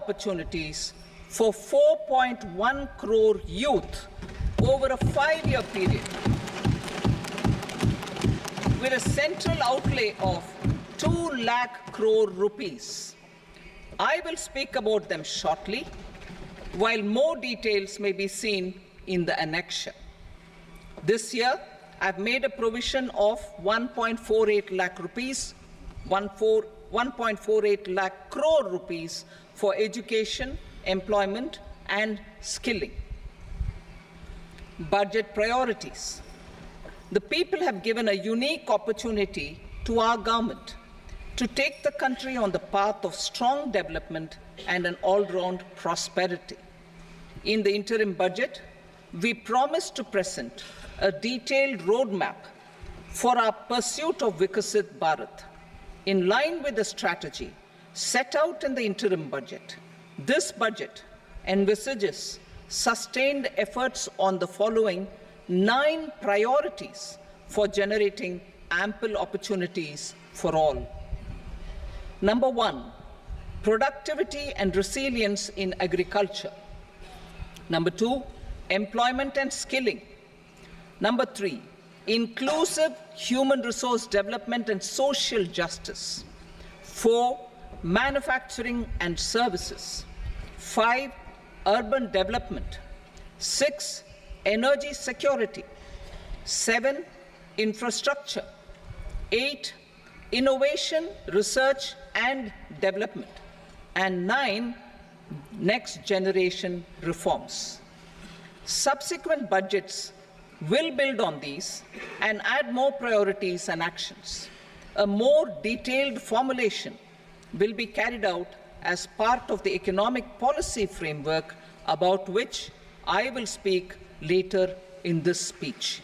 opportunities for 4.1 crore youth over a 5-year period, with a central outlay of 2 lakh crore rupees. I will speak about them shortly, while more details may be seen in the annexure. This year, I've made a provision of 1.48 lakh rupees, 1.48 lakh crore rupees for education, employment, and skilling. Budget priorities. The people have given a unique opportunity to our government to take the country on the path of strong development and an all-round prosperity. In the interim budget, we promised to present a detailed roadmap for our pursuit of Vikasit Bharat. In line with the strategy set out in the interim budget, this budget envisages sustained efforts on the following 9 priorities for generating ample opportunities for all. Number 1, productivity and resilience in agriculture. Number 2, employment and skilling. Number 3, inclusive human resource development and social justice. 4, manufacturing and services. 5, urban development. 6, energy security. 7, infrastructure. 8, innovation, research and development. And 9, next generation reforms. Subsequent budgets will build on these and add more priorities and actions. A more detailed formulation will be carried out as part of the economic policy framework, about which I will speak later in this speech.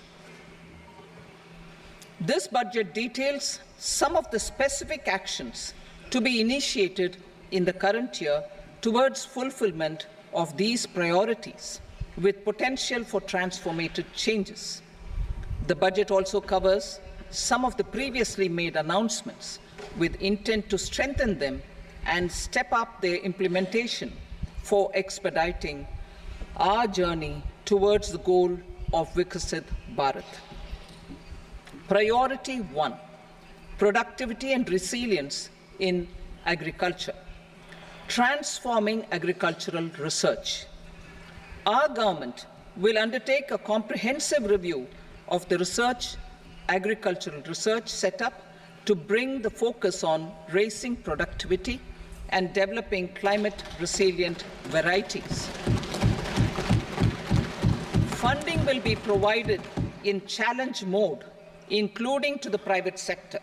This budget details some of the specific actions to be initiated in the current year towards fulfillment of these priorities, with potential for transformative changes. The budget also covers some of the previously made announcements, with intent to strengthen them and step up their implementation for expediting our journey towards the goal of Vikasit Bharat. Priority 1, productivity and resilience in agriculture. Transforming agricultural research. Our government will undertake a comprehensive review of the agricultural research setup to bring the focus on raising productivity and developing climate-resilient varieties. Funding will be provided in challenge mode, including to the private sector.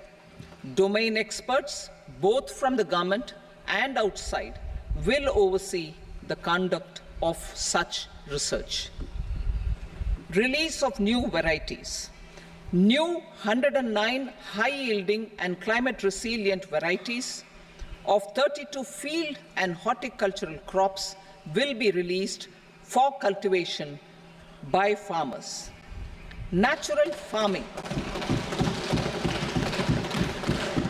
Domain experts, both from the government and outside, will oversee the conduct of such research. Release of new varieties. New 109 high-yielding and climate-resilient varieties of 32 field and horticultural crops will be released for cultivation by farmers. Natural farming.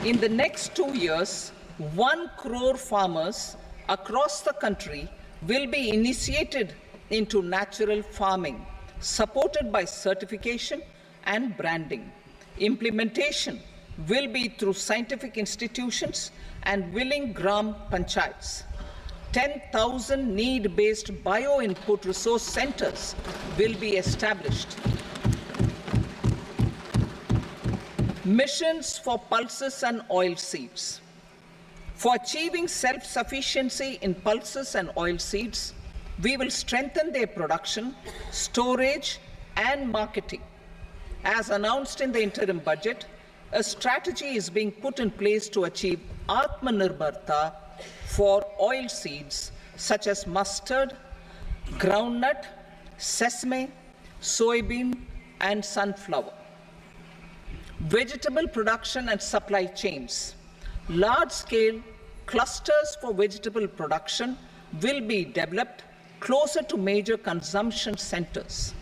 In the next 2 years, 1 crore farmers across the country will be initiated into natural farming, supported by certification and branding. Implementation will be through scientific institutions and willing gram panchayats. 10,000 need-based bio-input resource centers will be established. Missions for pulses and oil seeds. For achieving self-sufficiency in pulses and oil seeds, we will strengthen their production, storage, and marketing. As announced in the interim budget, a strategy is being put in place to achieve Atmanirbharta for oil seeds such as mustard, groundnut, sesame, soybean, and sunflower. Vegetable production and supply chains. Large-scale clusters for vegetable production will be developed closer to major consumption centers.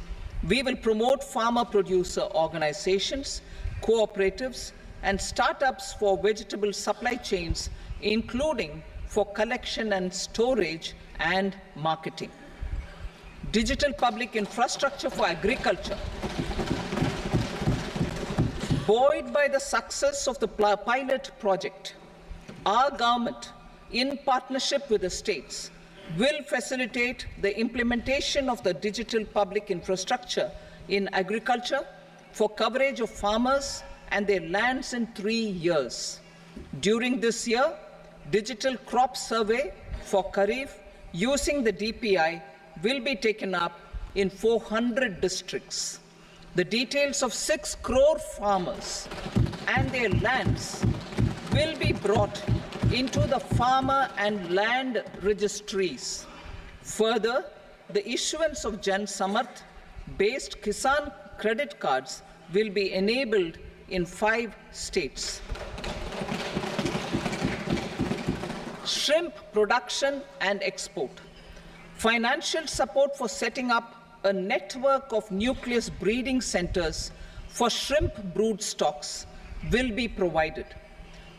We will promote farmer-producer organizations, cooperatives, and startups for vegetable supply chains, including for collection and storage and marketing. Digital public infrastructure for agriculture. Buoyed by the success of the pilot project, our government, in partnership with the states, will facilitate the implementation of the digital public infrastructure in agriculture for coverage of farmers and their lands in 3 years. During this year, digital crop survey for Kharif using the DPI will be taken up in 400 districts. The details of 6 crore farmers and their lands will be brought into the farmer and land registries. Further, the issuance of Jan Samarth based Kisan credit cards will be enabled in 5 states. Shrimp production and export. Financial support for setting up a network of nucleus breeding centers for shrimp brood stocks will be provided.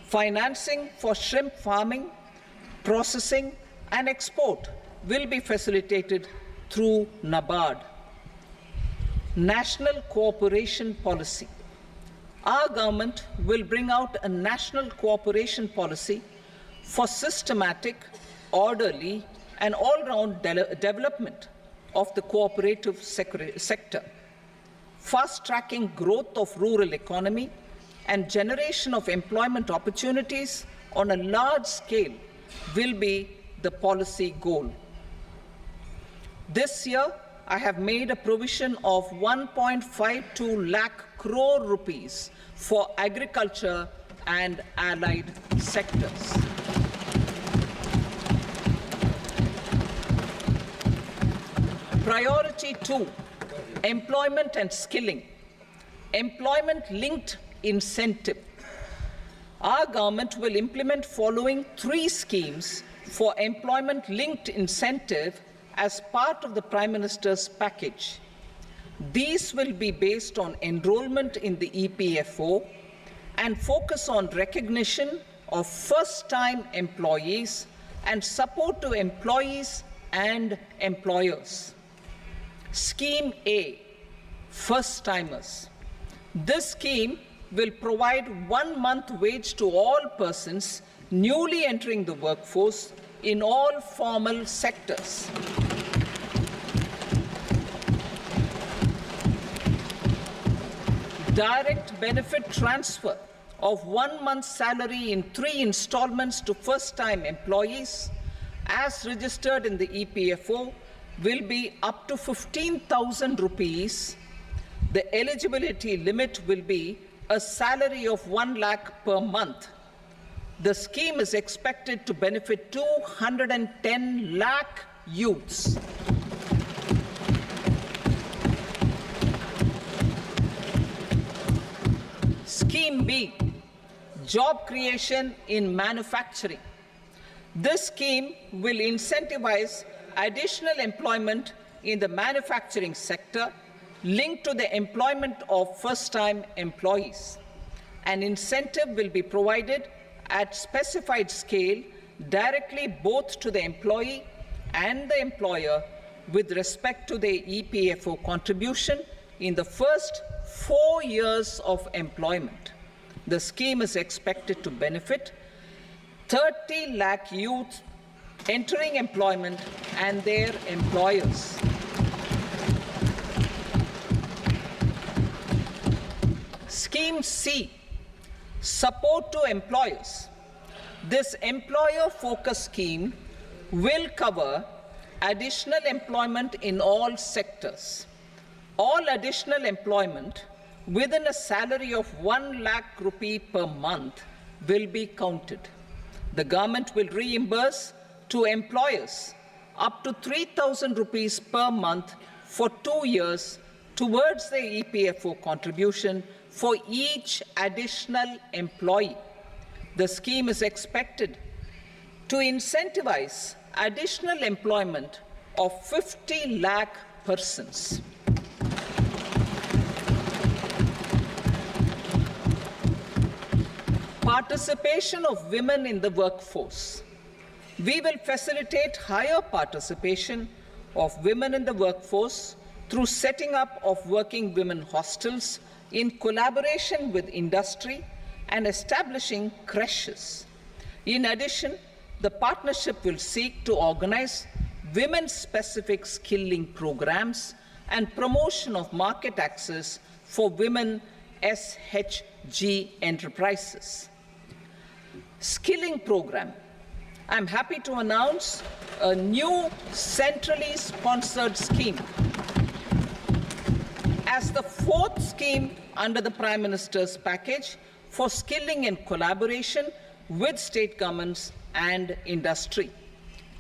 Financing for shrimp farming, processing, and export will be facilitated through NABARD. National cooperation policy. Our government will bring out a national cooperation policy for systematic, orderly, and all-round development of the cooperative sector, fast-tracking growth of rural economy and generation of employment opportunities on a large scale will be the policy goal. This year, I have made a provision of 1.52 lakh crore rupees for agriculture and allied sectors. Priority 2, employment and skilling. Employment-linked incentive. Our government will implement following 3 schemes for employment-linked incentive as part of the Prime Minister's package. These will be based on enrollment in the EPFO and focus on recognition of first-time employees and support to employees and employers. Scheme A, first-timers. This scheme will provide 1 month wage to all persons newly entering the workforce in all formal sectors. Direct benefit transfer of 1 month's salary in 3 installments to first-time employees as registered in the EPFO will be up to 15,000 rupees. The eligibility limit will be a salary of 1 lakh per month. The scheme is expected to benefit 210 lakh youths. Scheme B, job creation in manufacturing. This scheme will incentivize additional employment in the manufacturing sector linked to the employment of first-time employees. An incentive will be provided at specified scale directly both to the employee and the employer with respect to the EPFO contribution in the first 4 years of employment. The scheme is expected to benefit 30 lakh youth entering employment and their employers. Scheme C, support to employers. This employer-focused scheme will cover additional employment in all sectors. All additional employment within a salary of 1 lakh rupee per month will be counted. The government will reimburse to employers up to 3,000 rupees per month for 2 years towards the EPFO contribution for each additional employee. The scheme is expected to incentivize additional employment of 50 lakh persons. Participation of women in the workforce. We will facilitate higher participation of women in the workforce through setting up of working women hostels in collaboration with industry and establishing creches. In addition, the partnership will seek to organize women-specific skilling programs and promotion of market access for women SHG enterprises. Skilling program. I'm happy to announce a new centrally sponsored scheme as the fourth scheme under the Prime Minister's package for skilling in collaboration with state governments and industry.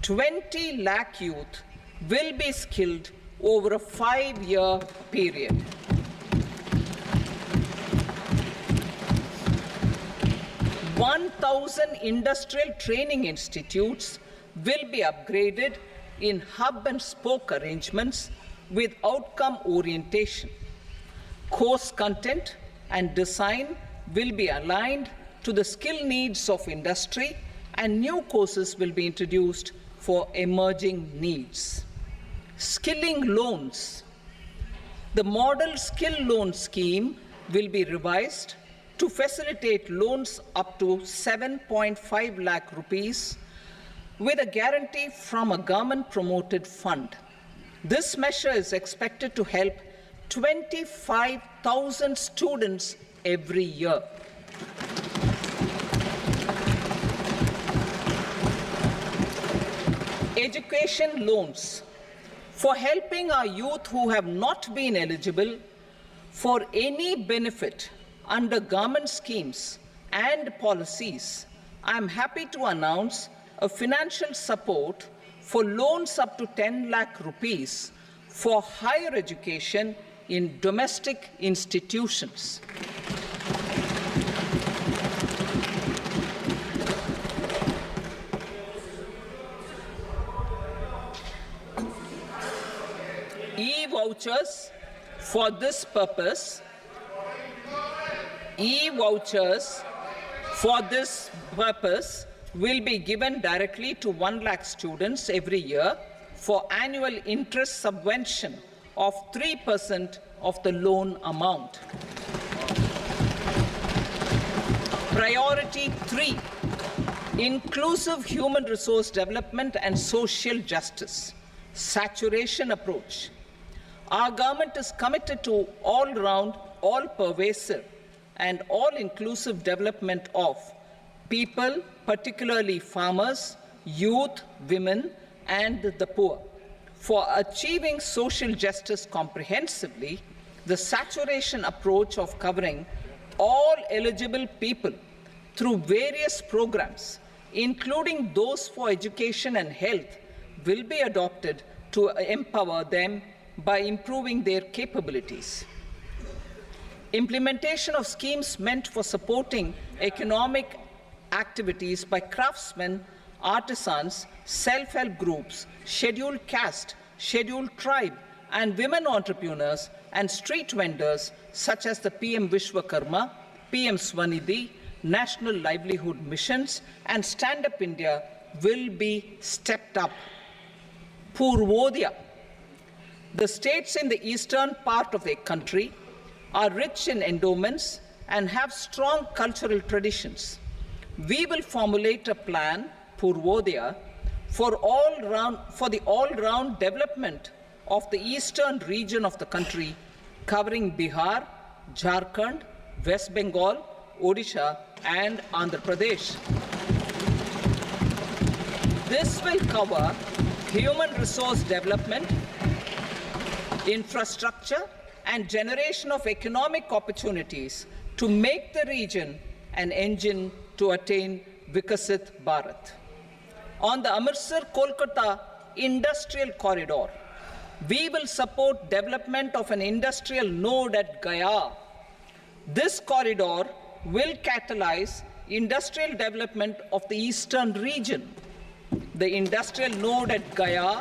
20 lakh youth will be skilled over a 5-year period. (1,000 industrial training institutes will be upgraded in hub and spoke arrangements with outcome orientation. Course content and design will be aligned to the skill needs of industry, and new courses will be introduced for emerging needs. Skilling loans. The model skill loan scheme will be revised to facilitate loans up to 7.5 lakh rupees with a guarantee from a government-promoted fund. This measure is expected to help 25,000 students every year. Education loans. For helping our youth who have not been eligible for any benefit under government schemes and policies, I am happy to announce a financial support for loans up to 10 lakh rupees for higher education in domestic institutions. E-vouchers for this purpose. E-vouchers for this purpose will be given directly to 1 lakh students every year for annual interest subvention of 3% of the loan amount. Priority 3, inclusive human resource development and social justice, saturation approach. Our government is committed to all-round, all-pervasive and all-inclusive development of people, particularly farmers, youth, women, and the poor. For achieving social justice comprehensively, the saturation approach of covering all eligible people through various programs, including those for education and health, will be adopted to empower them by improving their capabilities. Implementation of schemes meant for supporting economic activities by craftsmen, artisans, self-help groups, scheduled caste, scheduled tribe, and women entrepreneurs and street vendors such as the PM Vishwakarma, PM Swanidhi, National Livelihood Missions, and Stand Up India will be stepped up. Purvodaya. The states in the eastern part of the country are rich in endowments and have strong cultural traditions. We will formulate a plan, Purvodaya, for the all-round development of the eastern region of the country, covering Bihar, Jharkhand, West Bengal, Odisha, and Andhra Pradesh. This will cover human resource development, infrastructure, and generation of economic opportunities to make the region an engine to attain Vikasit Bharat. On the Amritsar-Kolkata Industrial Corridor, we will support development of an industrial node at Gaya. This corridor will catalyze industrial development of the eastern region. The industrial node at Gaya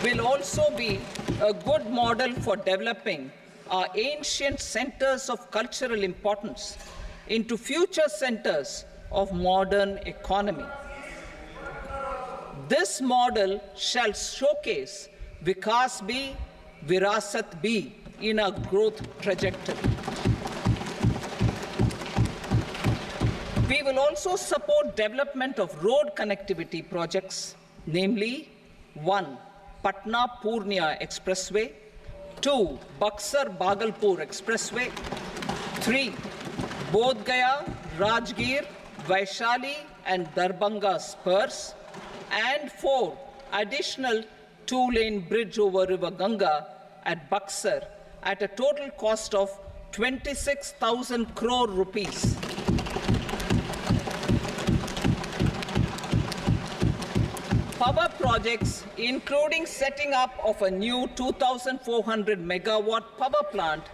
will also be a good model for developing our ancient centers of cultural importance into future centers of modern economy. This model shall showcase Vikas B, Virasat B in our growth trajectory. We will also support development of road connectivity projects, namely 1. Patna-Purnia Expressway, 2. Buxar-Bhagalpur Expressway, 3. Bodh Gaya, Rajgir, Vaishali and Darbhanga spurs, and 4. Additional 2-lane bridge over River Ganga at Buxar at a total cost of 26,000 crore rupees. Power projects, including setting up of a new 2,400 megawatt power plant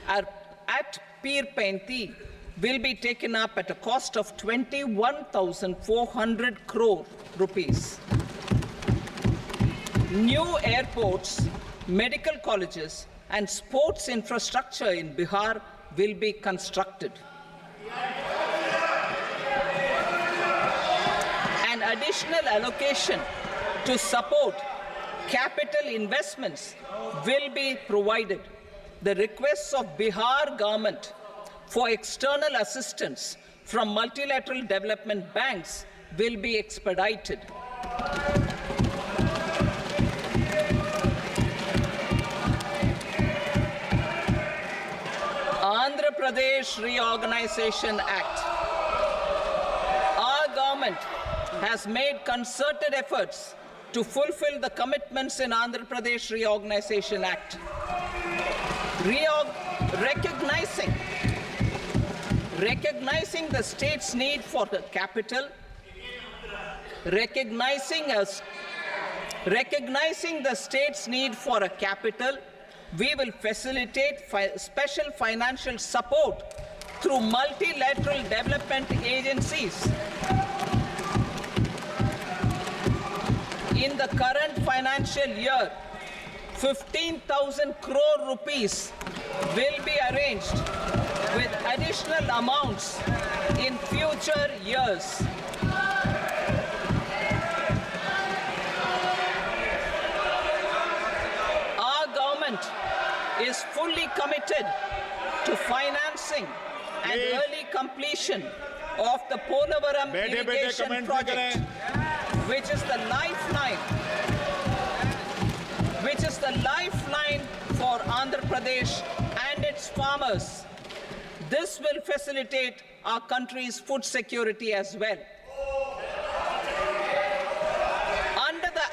at Pir Painti, will be taken up at a cost of 21,400 crore rupees. New airports, medical colleges, and sports infrastructure in Bihar will be constructed. An additional allocation to support capital investments will be provided. The requests of Bihar government for external assistance from multilateral development banks will be expedited. Andhra Pradesh Reorganization Act. Our government has made concerted efforts to fulfill the commitments in Andhra Pradesh Reorganization Act. Recognizing the state's need for the capital, recognizing the state's need for a capital, we will facilitate special financial support through multilateral development agencies. In the current financial year, 15,000 crore rupees will be arranged with additional amounts in future years. Our government is fully committed to financing and early completion of the Polavaram irrigation project, which is the lifeline for Andhra Pradesh and its farmers. This will facilitate our country's food security as well. Under the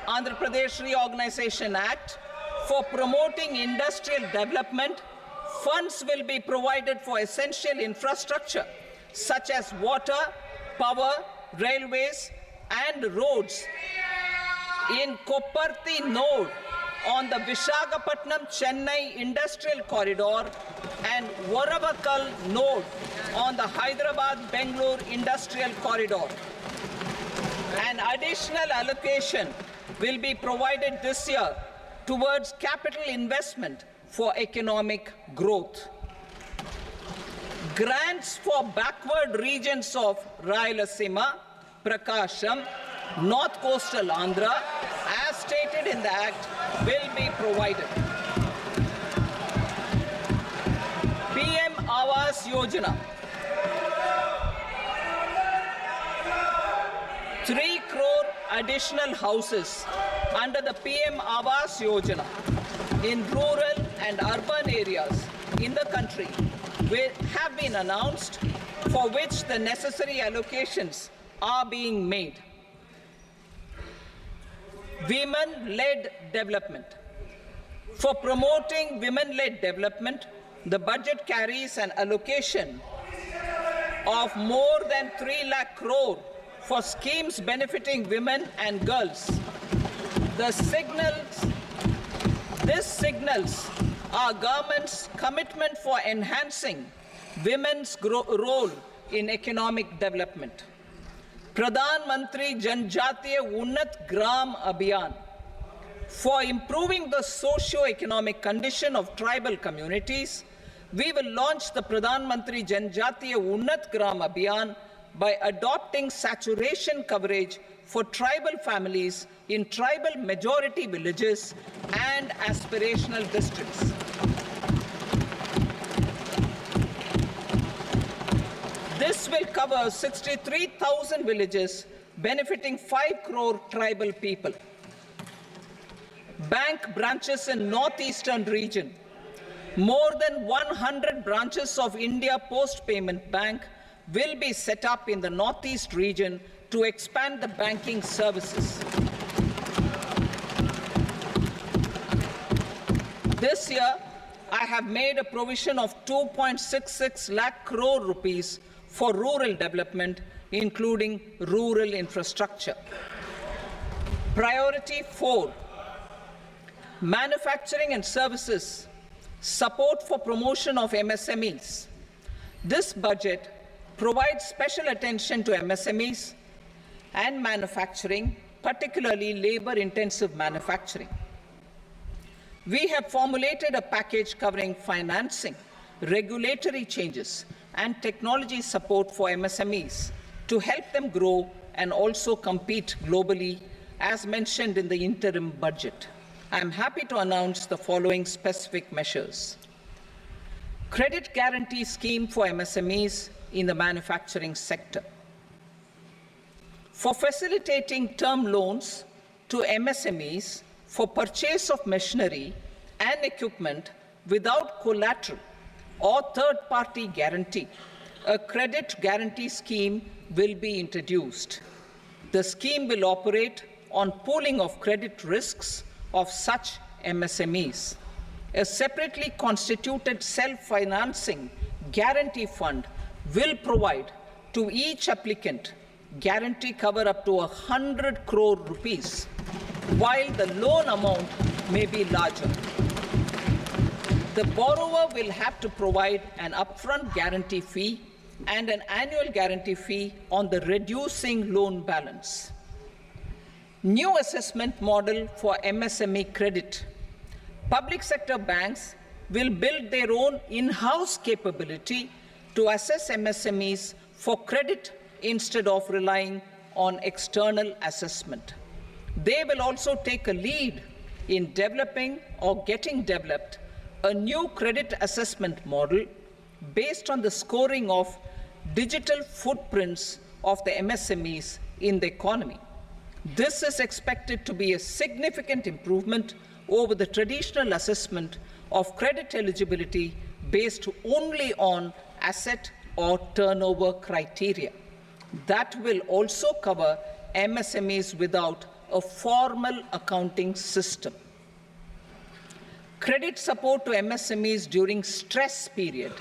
Andhra Pradesh Reorganization Act, for promoting industrial development, funds will be provided for essential infrastructure such as water, power, railways, and roads in Kopparthi node on the Visakhapatnam-Chennai Industrial Corridor and Varavakal node on the Hyderabad-Bengaluru Industrial Corridor. An additional allocation will be provided this year towards capital investment for economic growth. Grants for backward regions of Rayalaseema, Prakasham, North Coastal Andhra, as stated in the Act, will be provided. PM Awas Yojana. 3 crore additional houses under the PM Awas Yojana in rural and urban areas in the country have been announced, for which the necessary allocations are being made. Women-led development. For promoting women-led development, the budget carries an allocation of more than 3 lakh crore for schemes benefiting women and girls. This signals our government's commitment for enhancing women's role in economic development. Pradhan Mantri Janjatiya Unnat Gram Abhiyan. For improving the socio-economic condition of tribal communities, we will launch the Pradhan Mantri Janjatiya Unnat Gram Abhiyan by adopting saturation coverage for tribal families in tribal majority villages and aspirational districts. This will cover 63,000 villages, benefiting 5 crore tribal people. Bank branches in northeastern region. More than 100 branches of India Post Payment Bank will be set up in the northeast region to expand the banking services. This year, I have made a provision of 2.66 lakh crore rupees for rural development, including rural infrastructure. Priority 4, manufacturing and services, support for promotion of MSMEs. This budget provides special attention to MSMEs and manufacturing, particularly labor-intensive manufacturing. We have formulated a package covering financing, regulatory changes, and technology support for MSMEs to help them grow and also compete globally, as mentioned in the interim budget. I am happy to announce the following specific measures. Credit guarantee scheme for MSMEs in the manufacturing sector. For facilitating term loans to MSMEs for purchase of machinery and equipment without collateral or third-party guarantee, a credit guarantee scheme will be introduced. The scheme will operate on pooling of credit risks of such MSMEs. A separately constituted self-financing guarantee fund will provide to each applicant guarantee cover up to 100 crore rupees, while the loan amount may be larger. The borrower will have to provide an upfront guarantee fee and an annual guarantee fee on the reducing loan balance. New assessment model for MSME credit. Public sector banks will build their own in-house capability to assess MSMEs for credit instead of relying on external assessment. They will also take a lead in developing or getting developed a new credit assessment model based on the scoring of digital footprints of the MSMEs in the economy. This is expected to be a significant improvement over the traditional assessment of credit eligibility based only on asset or turnover criteria. That will also cover MSMEs without a formal accounting system. Credit support to MSMEs during stress period.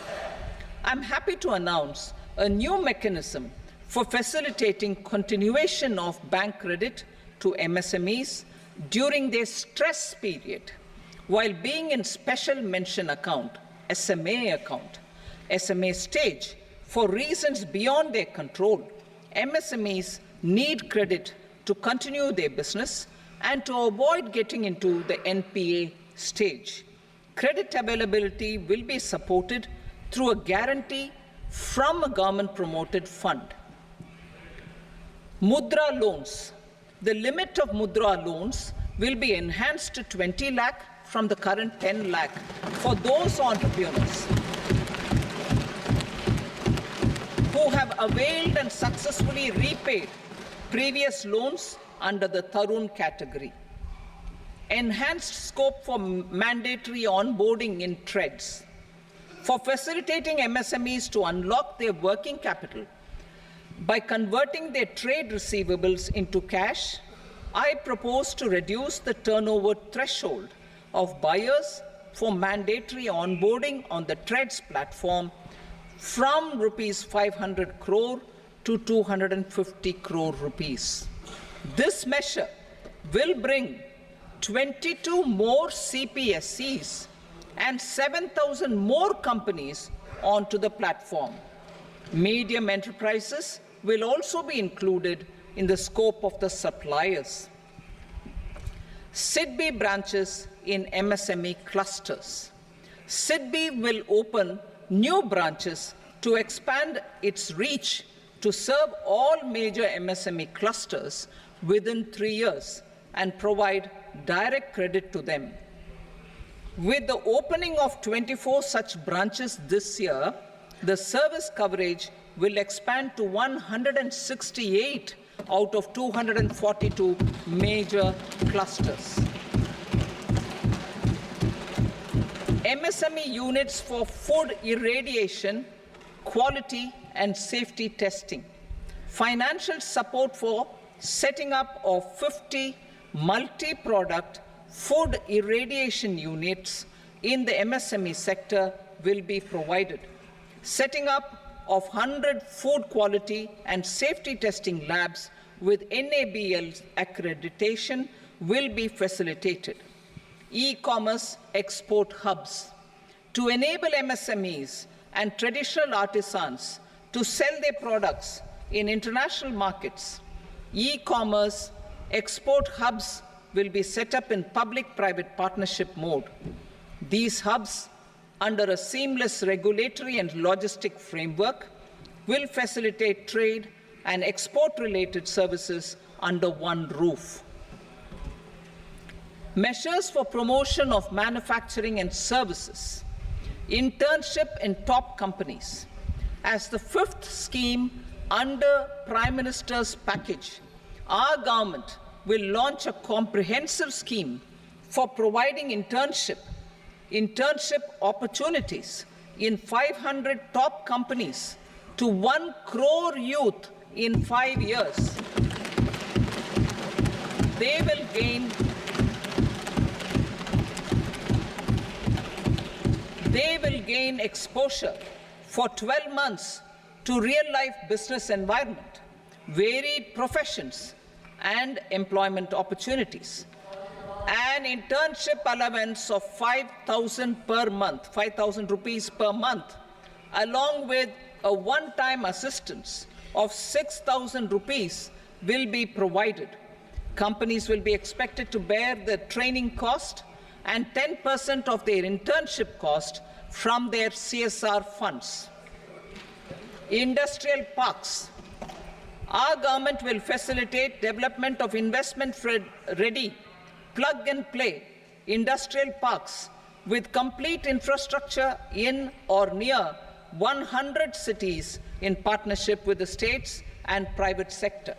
I'm happy to announce a new mechanism for facilitating continuation of bank credit to MSMEs during their stress period while being in special mention account, SMA stage, for reasons beyond their control. MSMEs need credit to continue their business and to avoid getting into the NPA stage. Credit availability will be supported through a guarantee from a government-promoted fund. Mudra loans. The limit of Mudra loans will be enhanced to 20 lakh from the current 10 lakh for those entrepreneurs who have availed and successfully repaid previous loans under the Tarun category. Enhanced scope for mandatory onboarding in TREDS. For facilitating MSMEs to unlock their working capital by converting their trade receivables into cash, I propose to reduce the turnover threshold of buyers for mandatory onboarding on the TREDS platform from rupees 500 crore to 250 crore rupees. This measure will bring 22 more CPSCs and 7,000 more companies onto the platform. Medium enterprises will also be included in the scope of the suppliers. SIDBI branches in MSME clusters. SIDBI will open new branches to expand its reach to serve all major MSME clusters within 3 years and provide direct credit to them. With the opening of 24 such branches this year, the service coverage will expand to 168 out of 242 major clusters. MSME units for food irradiation, quality and safety testing, financial support for setting up of 50 multi-product food irradiation units in the MSME sector will be provided. Setting up of 100 food quality and safety testing labs with NABL accreditation will be facilitated. E-commerce export hubs to enable MSMEs and traditional artisans to sell their products in international markets. E-commerce export hubs will be set up in public-private partnership mode. These hubs, under a seamless regulatory and logistic framework, will facilitate trade and export-related services under one roof. Measures for promotion of manufacturing and services, internship in top companies. As the fifth scheme under Prime Minister's package, our government will launch a comprehensive scheme for providing internship opportunities in 500 top companies to 1 crore youth in 5 years. They will gain exposure for 12 months to real-life business environment, varied professions, and employment opportunities. An internship allowance of 5,000 per month, 5,000 rupees per month, along with a one-time assistance of 6,000 rupees will be provided. Companies will be expected to bear the training cost and 10% of their internship cost from their CSR funds. Industrial parks. Our government will facilitate development of investment-ready, plug-and-play industrial parks with complete infrastructure in or near 100 cities in partnership with the states and private sector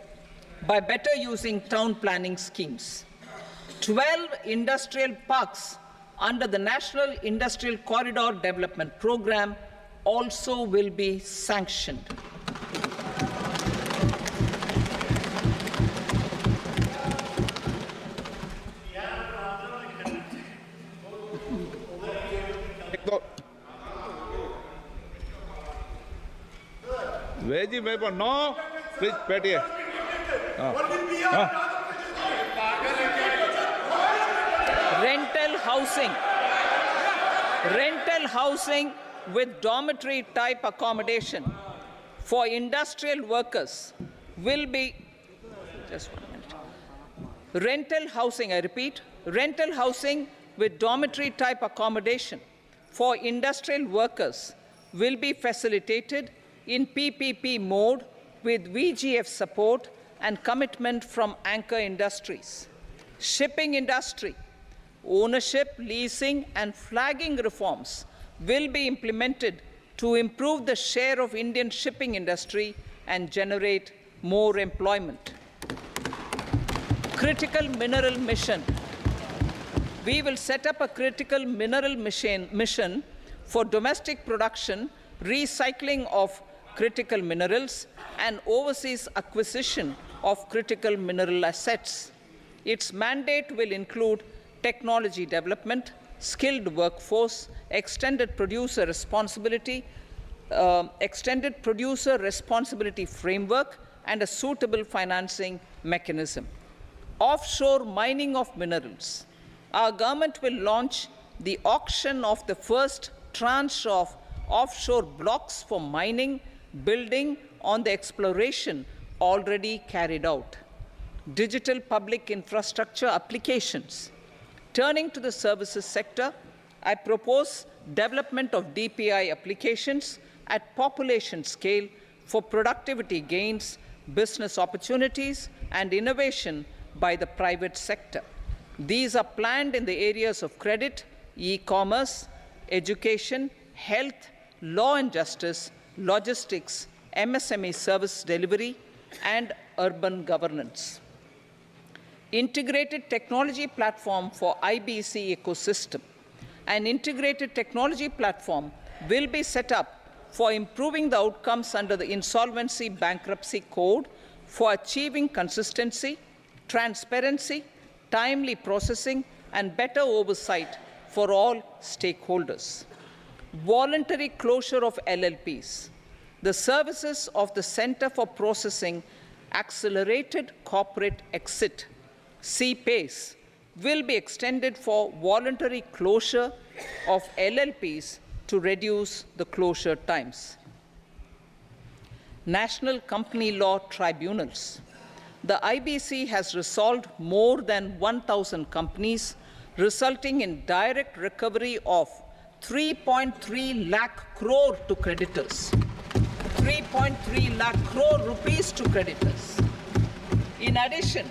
by better using town planning schemes. 12 industrial parks under the National Industrial Corridor Development Program also will be sanctioned. Veggie paper, no. Please, Petty. Rental housing with dormitory type accommodation for industrial workers will be, just 1 minute. Rental housing, I repeat, rental housing with dormitory type accommodation for industrial workers will be facilitated in PPP mode with VGF support and commitment from anchor industries. Shipping industry, ownership, leasing, and flagging reforms will be implemented to improve the share of Indian shipping industry and generate more employment. Critical mineral mission. We will set up a critical mineral mission for domestic production, recycling of critical minerals, and overseas acquisition of critical mineral assets. Its mandate will include technology development, skilled workforce, extended producer responsibility framework, and a suitable financing mechanism. Offshore mining of minerals. Our government will launch the auction of the first tranche of offshore blocks for mining, building on the exploration already carried out. Digital public infrastructure applications. Turning to the services sector, I propose development of DPI applications at population scale for productivity gains, business opportunities, and innovation by the private sector. These are planned in the areas of credit, e-commerce, education, health, law and justice, logistics, MSME service delivery, and urban governance. Integrated technology platform for IBC ecosystem. An integrated technology platform will be set up for improving the outcomes under the Insolvency Bankruptcy Code for achieving consistency, transparency, timely processing, and better oversight for all stakeholders. Voluntary closure of LLPs. The services of the Center for Processing Accelerated Corporate Exit, CPACE, will be extended for voluntary closure of LLPs to reduce the closure times. National Company Law Tribunals. The IBC has resolved more than 1,000 companies, resulting in direct recovery of 3.3 lakh crore to creditors. 3.3 lakh crore rupees to creditors. In addition,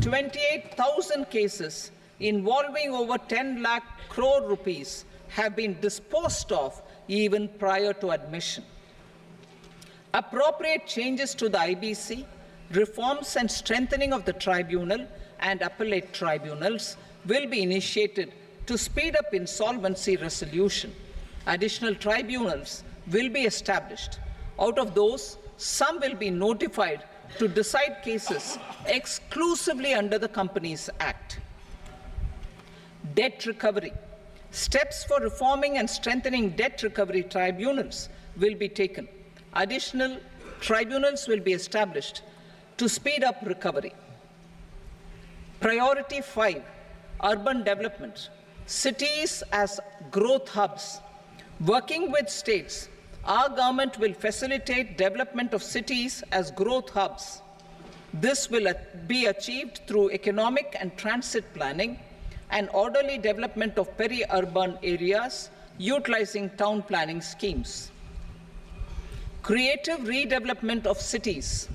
28,000 cases involving over 10 lakh crore rupees have been disposed of even prior to admission. Appropriate changes to the IBC, reforms and strengthening of the tribunal and appellate tribunals will be initiated to speed up insolvency resolution. Additional tribunals will be established. Out of those, some will be notified to decide cases exclusively under the Companies Act. Debt recovery. Steps for reforming and strengthening debt recovery tribunals will be taken. Additional tribunals will be established to speed up recovery. Priority 5, urban development. Cities as growth hubs. Working with states, our government will facilitate development of cities as growth hubs. This will be achieved through economic and transit planning and orderly development of peri-urban areas utilizing town planning schemes. Creative redevelopment of cities.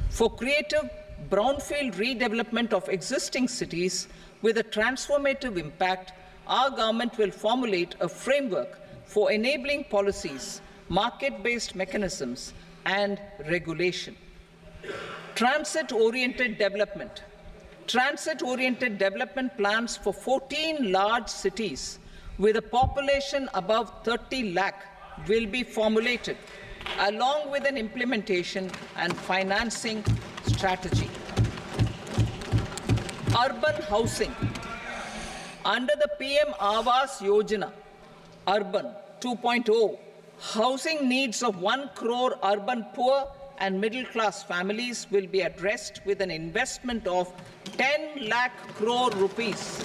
For creative brownfield redevelopment of existing cities with a transformative impact, our government will formulate a framework for enabling policies, market-based mechanisms, and regulation. Transit-oriented development. Transit-oriented development plans for 14 large cities with a population above 30 lakh will be formulated, along with an implementation and financing strategy. Urban housing. Under the PM Awas Yojana, Urban 2.0, housing needs of 1 crore urban poor and middle-class families will be addressed with an investment of 10 lakh crore rupees.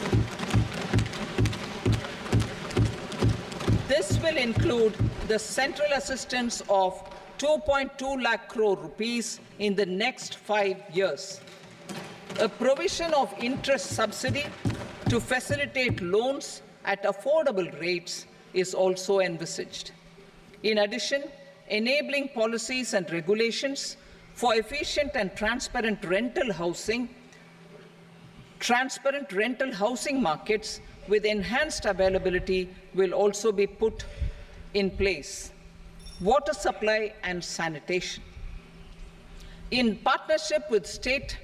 This will include the central assistance of 2.2 lakh crore rupees in the next 5 years. A provision of interest subsidy to facilitate loans at affordable rates is also envisaged. In addition, enabling policies and regulations for efficient and transparent rental housing markets with enhanced availability will also be put in place. Water supply and sanitation. In partnership with state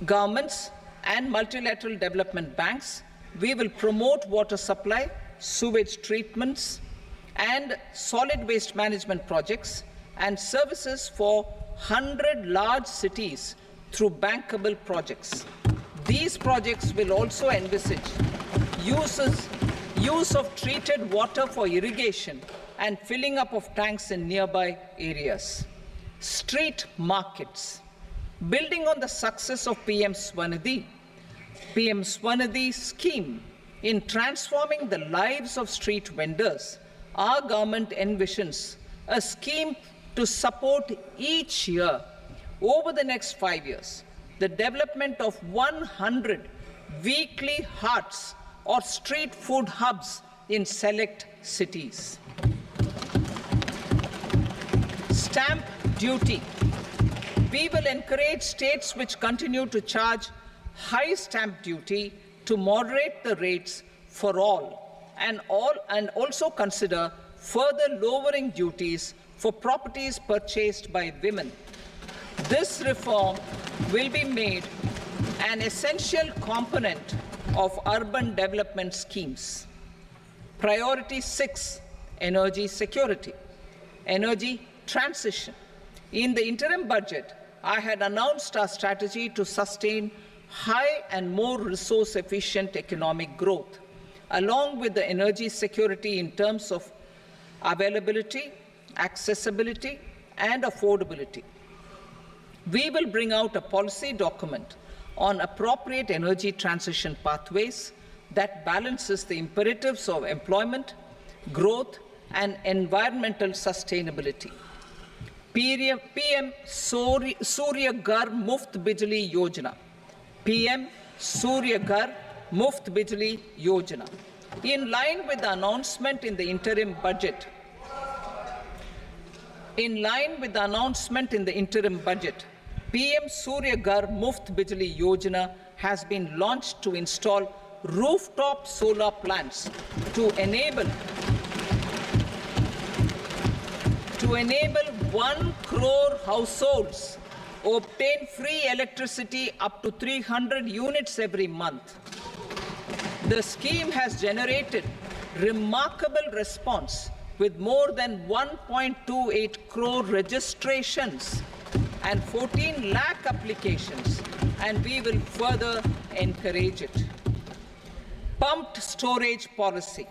governments and multilateral development banks, we will promote water supply, sewage treatments, and solid waste management projects and services for 100 large cities through bankable projects. These projects will also envisage use of treated water for irrigation and filling up of tanks in nearby areas. Street markets. Building on the success of PM Swanidhi scheme in transforming the lives of street vendors, our government envisions a scheme to support each year over the next 5 years the development of 100 weekly hearts or street food hubs in select cities. Stamp duty. We will encourage states which continue to charge high stamp duty to moderate the rates for all and also consider further lowering duties for properties purchased by women. This reform will be made an essential component of urban development schemes. Priority 6, energy security, energy transition. In the interim budget, I had announced our strategy to sustain high and more resource-efficient economic growth, along with the energy security in terms of availability, accessibility, and affordability. We will bring out a policy document on appropriate energy transition pathways that balances the imperatives of employment, growth, and environmental sustainability. PM Surya Ghar Muft Bijli Yojana. PM Surya Ghar Muft Bijli Yojana. In line with the announcement in the interim budget, PM Surya Ghar Muft Bijli Yojana has been launched to install rooftop solar plants to enable 1 crore households obtain free electricity up to 300 units every month. The scheme has generated remarkable response with more than 1.28 crore registrations and 14 lakh applications, and we will further encourage it. Pumped storage policy.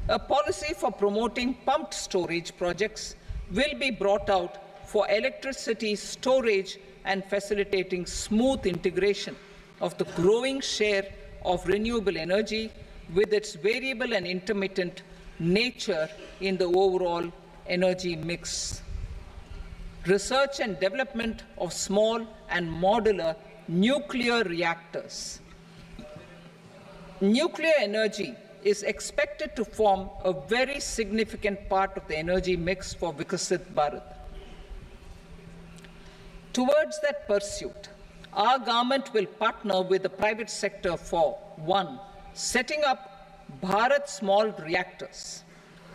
A policy for promoting pumped storage projects will be brought out for electricity storage and facilitating smooth integration of the growing share of renewable energy with its variable and intermittent nature in the overall energy mix. Research and development of small and modular nuclear reactors. Nuclear energy is expected to form a very significant part of the energy mix for Vikasit Bharat. Towards that pursuit, our government will partner with the private sector for 1. Setting up Bharat Small Reactors,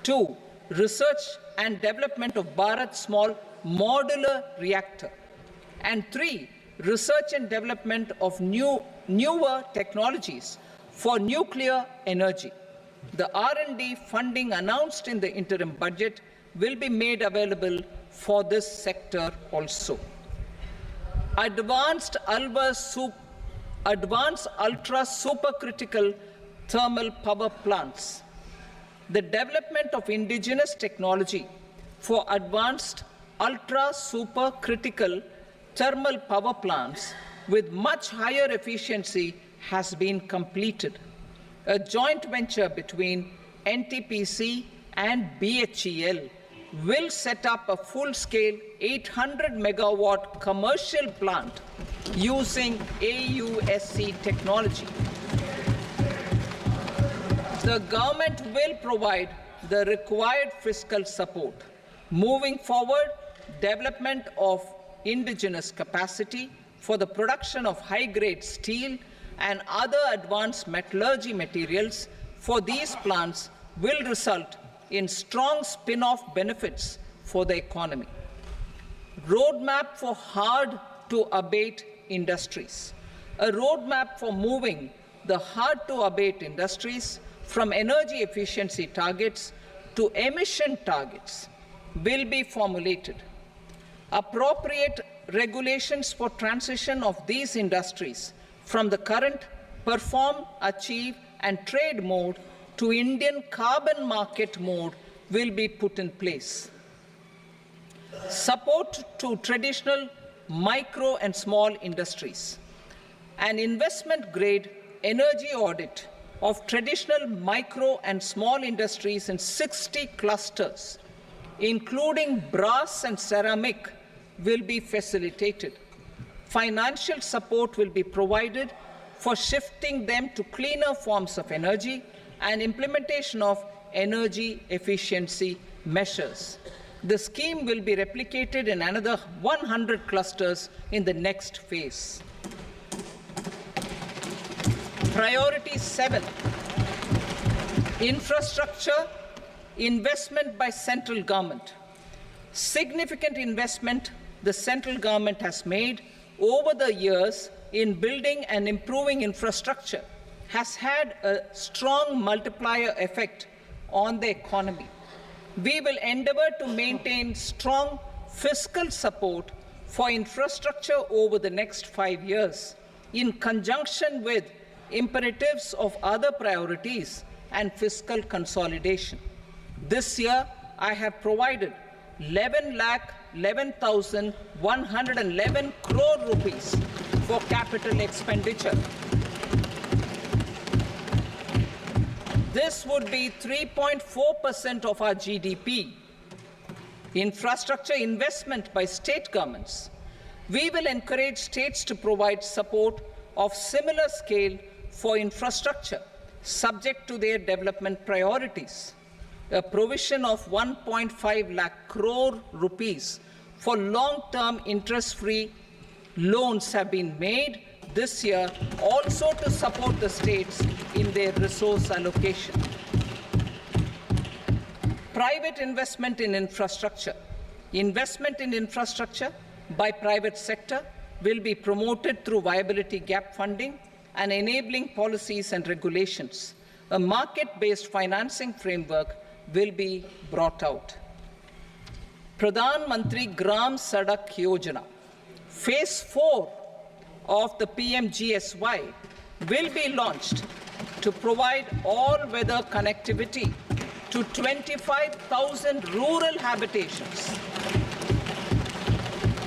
2. Research and development of Bharat Small Modular Reactor, and 3. Research and development of newer technologies for nuclear energy. The R&D funding announced in the interim budget will be made available for this sector also. Advanced ultra supercritical thermal power plants. The development of indigenous technology for advanced ultra supercritical thermal power plants with much higher efficiency has been completed. A joint venture between NTPC and BHEL will set up a full-scale 800 megawatt commercial plant using AUSC technology. The government will provide the required fiscal support. Moving forward, development of indigenous capacity for the production of high-grade steel and other advanced metallurgy materials for these plants will result in strong spin-off benefits for the economy. Roadmap for hard-to-abate industries. A roadmap for moving the hard-to-abate industries from energy efficiency targets to emission targets will be formulated. Appropriate regulations for transition of these industries from the current perform, achieve, and trade mode to Indian carbon market mode will be put in place. Support to traditional micro and small industries. An investment-grade energy audit of traditional micro and small industries in 60 clusters, including brass and ceramic, will be facilitated. Financial support will be provided for shifting them to cleaner forms of energy and implementation of energy efficiency measures. The scheme will be replicated in another 100 clusters in the next phase. Priority 7, infrastructure investment by central government. Significant investment the central government has made over the years in building and improving infrastructure has had a strong multiplier effect on the economy. We will endeavour to maintain strong fiscal support for infrastructure over the next 5 years, in conjunction with imperatives of other priorities and fiscal consolidation. This year, I have provided 11,11,111 crore rupees for capital expenditure. This would be 3.4% of our GDP. Infrastructure investment by state governments. We will encourage states to provide support of similar scale for infrastructure, subject to their development priorities. A provision of 1.5 lakh crore rupees for long-term interest-free loans have been made this year, also to support the states in their resource allocation. Private investment in infrastructure. Investment in infrastructure by private sector will be promoted through viability gap funding and enabling policies and regulations. A market-based financing framework will be brought out. Pradhan Mantri Gram Sadak Yojana, Phase 4 of the PMGSY will be launched to provide all-weather connectivity to 25,000 rural habitations,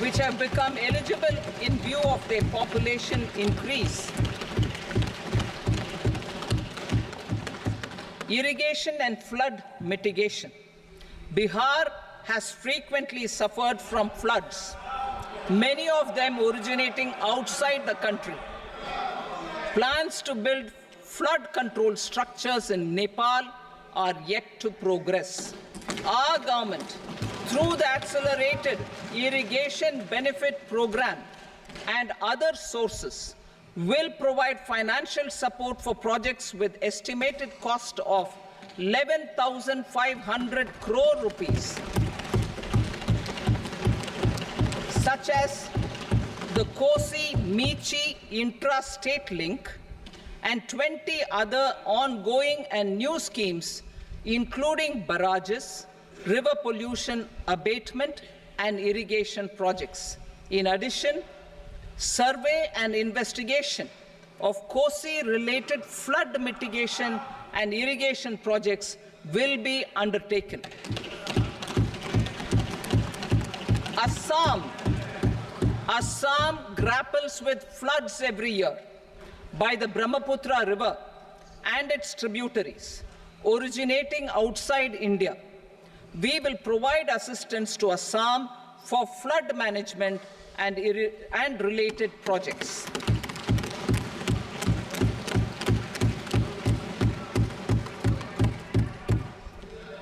which have become eligible in view of their population increase. Irrigation and flood mitigation. Bihar has frequently suffered from floods, many of them originating outside the country. Plans to build flood control structures in Nepal are yet to progress. Our government, through the Accelerated Irrigation Benefit Program and other sources, will provide financial support for projects with estimated cost of 11,500 crore rupees, such as the Kosi-Michi intra-state link and 20 other ongoing and new schemes, including barrages, river pollution abatement, and irrigation projects. In addition, survey and investigation of Kosi-related flood mitigation and irrigation projects will be undertaken. Assam grapples with floods every year by the Brahmaputra River and its tributaries originating outside India. We will provide assistance to Assam for flood management and related projects.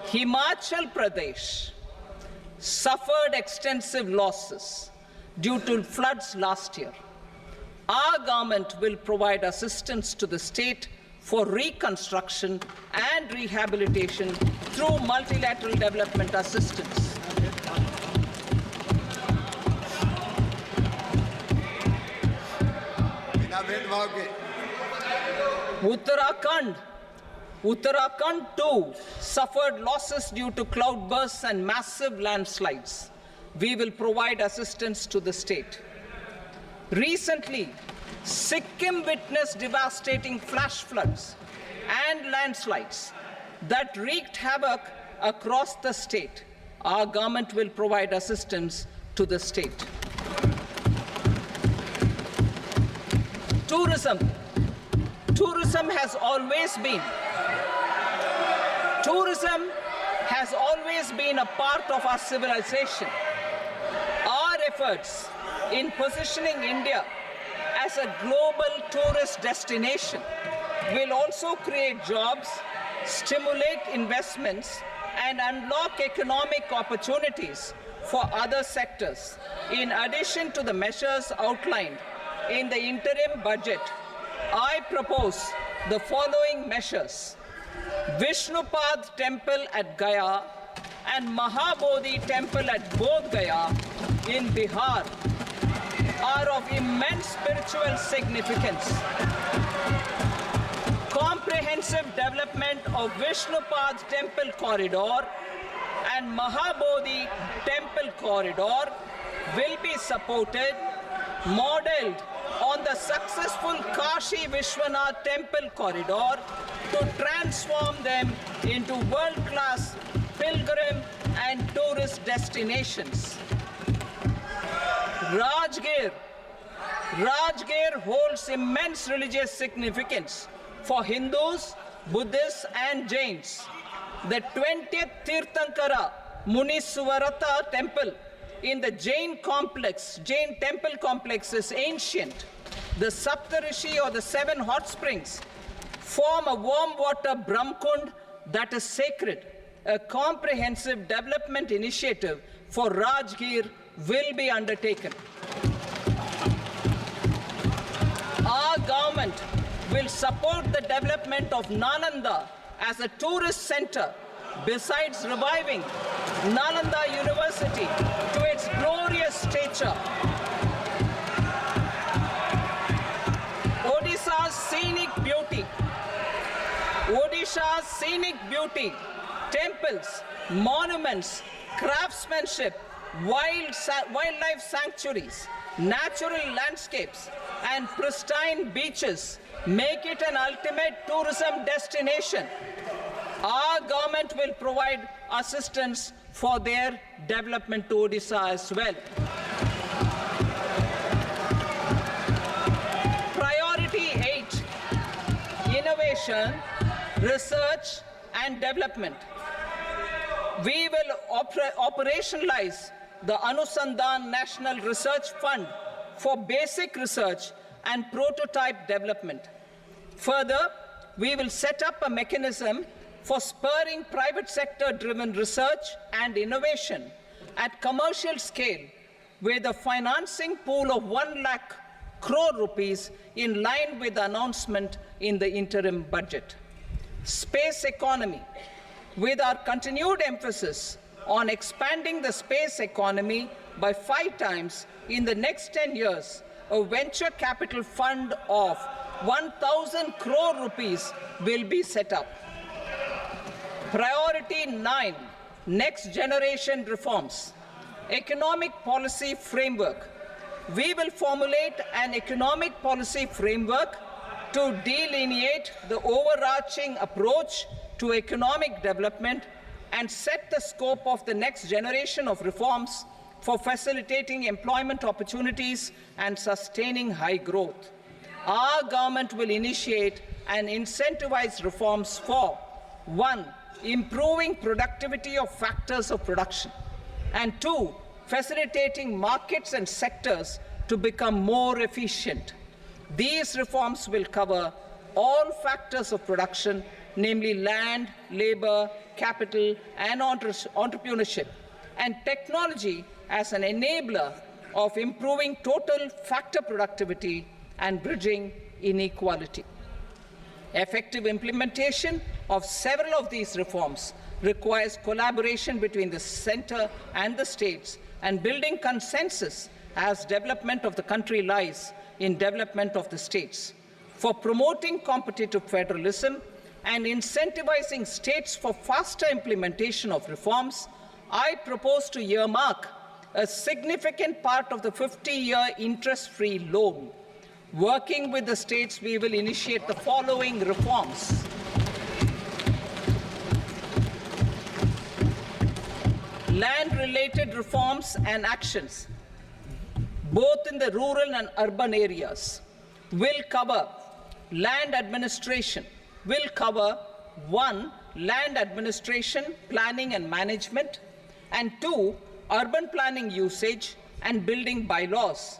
Himachal Pradesh suffered extensive losses due to floods last year. Our government will provide assistance to the state for reconstruction and rehabilitation through multilateral development assistance. Uttarakhand too suffered losses due to cloudbursts and massive landslides. We will provide assistance to the state. Recently, Sikkim witnessed devastating flash floods and landslides that wreaked havoc across the state. Our government will provide assistance to the state. Tourism. Tourism has always been a part of our civilization. Our efforts in positioning India as a global tourist destination will also create jobs, stimulate investments, and unlock economic opportunities for other sectors. In addition to the measures outlined in the interim budget, I propose the following measures. Vishnupad Temple at Gaya and Mahabodhi Temple at Bodh Gaya in Bihar are of immense spiritual significance. Comprehensive development of Vishnupad Temple corridor and Mahabodhi Temple corridor will be supported, modeled on the successful Kashi Vishwanath Temple corridor to transform them into world-class pilgrim and tourist destinations. Rajgir holds immense religious significance for Hindus, Buddhists and Jains. The 20th Tirthankara Muniswarata temple in the Jain temple complex is ancient. The Saptarishi or the 7 hot springs form a warm water Brahmkund that is sacred. A comprehensive development initiative for Rajgir will be undertaken. Our government will support the development of Nalanda as a tourist center, besides reviving Nalanda University to its glorious stature. Odisha's scenic beauty, temples, monuments, craftsmanship, wildlife sanctuaries, natural landscapes, and pristine beaches make it an ultimate tourism destination. Our government will provide assistance for their development to Odisha as well. Priority 8, innovation, research and development. We will operationalize the Anusandhan National Research Fund for basic research and prototype development. Further, we will set up a mechanism for spurring private sector-driven research and innovation at commercial scale with a financing pool of 1 lakh crore rupees in line with the announcement in the interim budget. Space economy. With our continued emphasis on expanding the space economy by 5 times in the next 10 years, a venture capital fund of 1,000 crore rupees will be set up. Priority 9, next generation reforms. Economic policy framework. We will formulate an economic policy framework to delineate the overarching approach to economic development and set the scope of the next generation of reforms for facilitating employment opportunities and sustaining high growth. Our government will initiate and incentivize reforms for 1. Improving productivity of factors of production, and 2. Facilitating markets and sectors to become more efficient. These reforms will cover all factors of production, namely land, labor, capital, and entrepreneurship, and technology as an enabler of improving total factor productivity and bridging inequality. Effective implementation of several of these reforms requires collaboration between the center and the states and building consensus as development of the country lies in development of the states. For promoting competitive federalism and incentivizing states for faster implementation of reforms, I propose to earmark a significant part of the 50-year interest-free loan. Working with the states, we will initiate the following reforms. Land-related reforms and actions, both in the rural and urban areas, will cover land administration, will cover 1. Land administration, planning and management, and 2. Urban planning usage and building bylaws.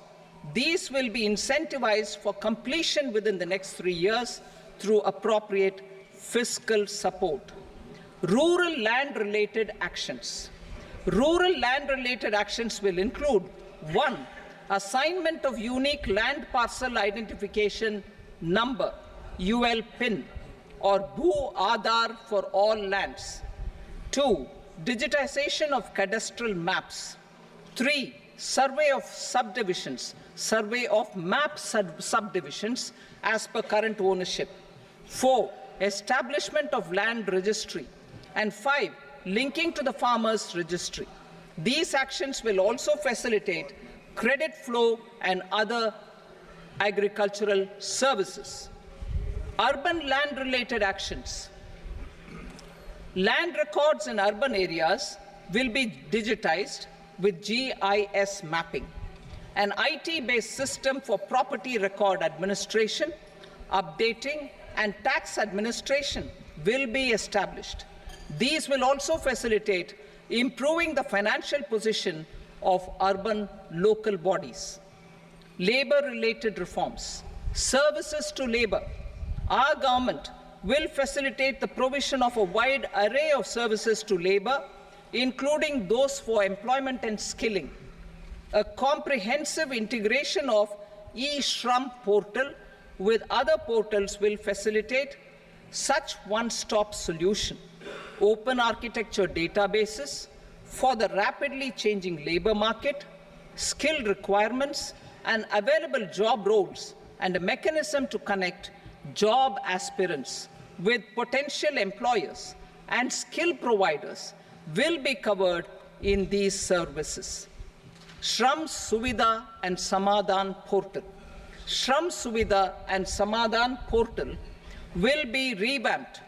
These will be incentivized for completion within the next 3 years through appropriate fiscal support. Rural land-related actions. Rural land-related actions will include 1. Assignment of unique land parcel identification number, UL PIN, or Bhu Aadhaar for all lands. 2. Digitization of cadastral maps. 3. Survey of subdivisions, survey of map subdivisions as per current ownership. 4. Establishment of land registry. And 5. Linking to the farmers registry. These actions will also facilitate credit flow and other agricultural services. Urban land-related actions. Land records in urban areas will be digitized with GIS mapping. An IT-based system for property record administration, updating, and tax administration will be established. These will also facilitate improving the financial position of urban local bodies. Labor-related reforms. Services to labor. Our government will facilitate the provision of a wide array of services to labor, including those for employment and skilling. A comprehensive integration of e-Shram portal with other portals will facilitate such one-stop solution. Open architecture databases for the rapidly changing labor market, skill requirements, and available job roles, and a mechanism to connect job aspirants with potential employers and skill providers will be covered in these services. Shram Suvidha and Samadhan portal. Shram Suvidha and Samadhan portal will be revamped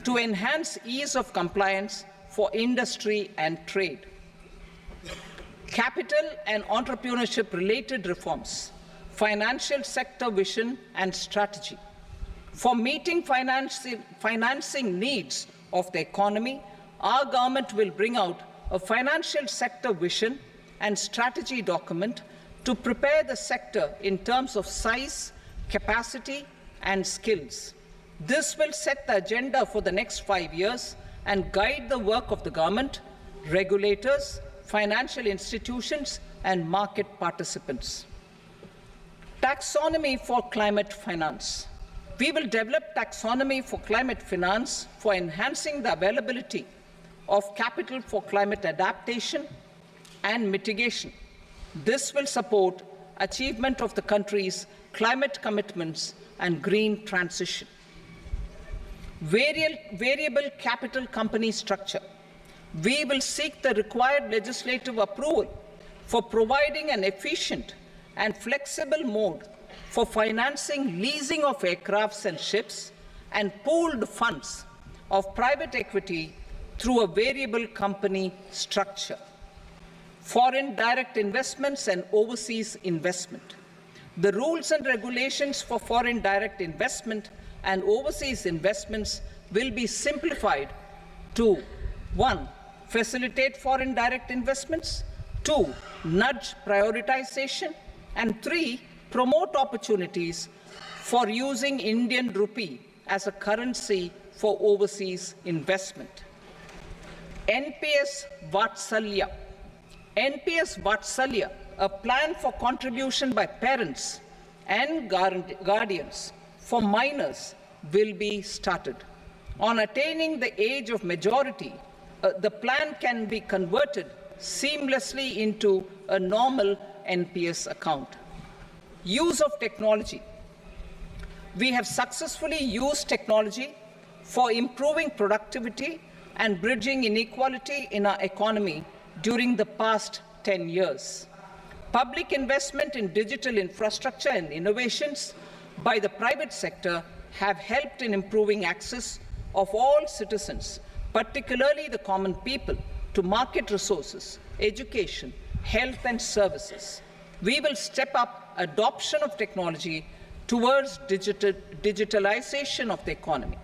to enhance ease of compliance for industry and trade. Capital and entrepreneurship related reforms, financial sector vision and strategy. For meeting financing needs of the economy, our government will bring out a financial sector vision and strategy document to prepare the sector in terms of size, capacity, and skills. This will set the agenda for the next 5 years and guide the work of the government, regulators, financial institutions, and market participants. Taxonomy for climate finance. We will develop taxonomy for climate finance for enhancing the availability of capital for climate adaptation and mitigation. This will support achievement of the country's climate commitments and green transition. Variable capital company structure. We will seek the required legislative approval for providing an efficient and flexible mode for financing leasing of aircrafts and ships and pooled funds of private equity through a variable company structure. Foreign direct investments and overseas investment. The rules and regulations for foreign direct investment and overseas investments will be simplified to 1. Facilitate foreign direct investments, 2. Nudge prioritization, and 3. Promote opportunities for using Indian rupee as a currency for overseas investment. NPS Vatsalya. NPS Vatsalya, a plan for contribution by parents and guardians for minors, will be started. On attaining the age of majority, the plan can be converted seamlessly into a normal NPS account. Use of technology. We have successfully used technology for improving productivity and bridging inequality in our economy during the past 10 years. Public investment in digital infrastructure and innovations by the private sector have helped in improving access of all citizens, particularly the common people, to market resources, education, health and services. We will step up adoption of technology towards digitalization of the economy.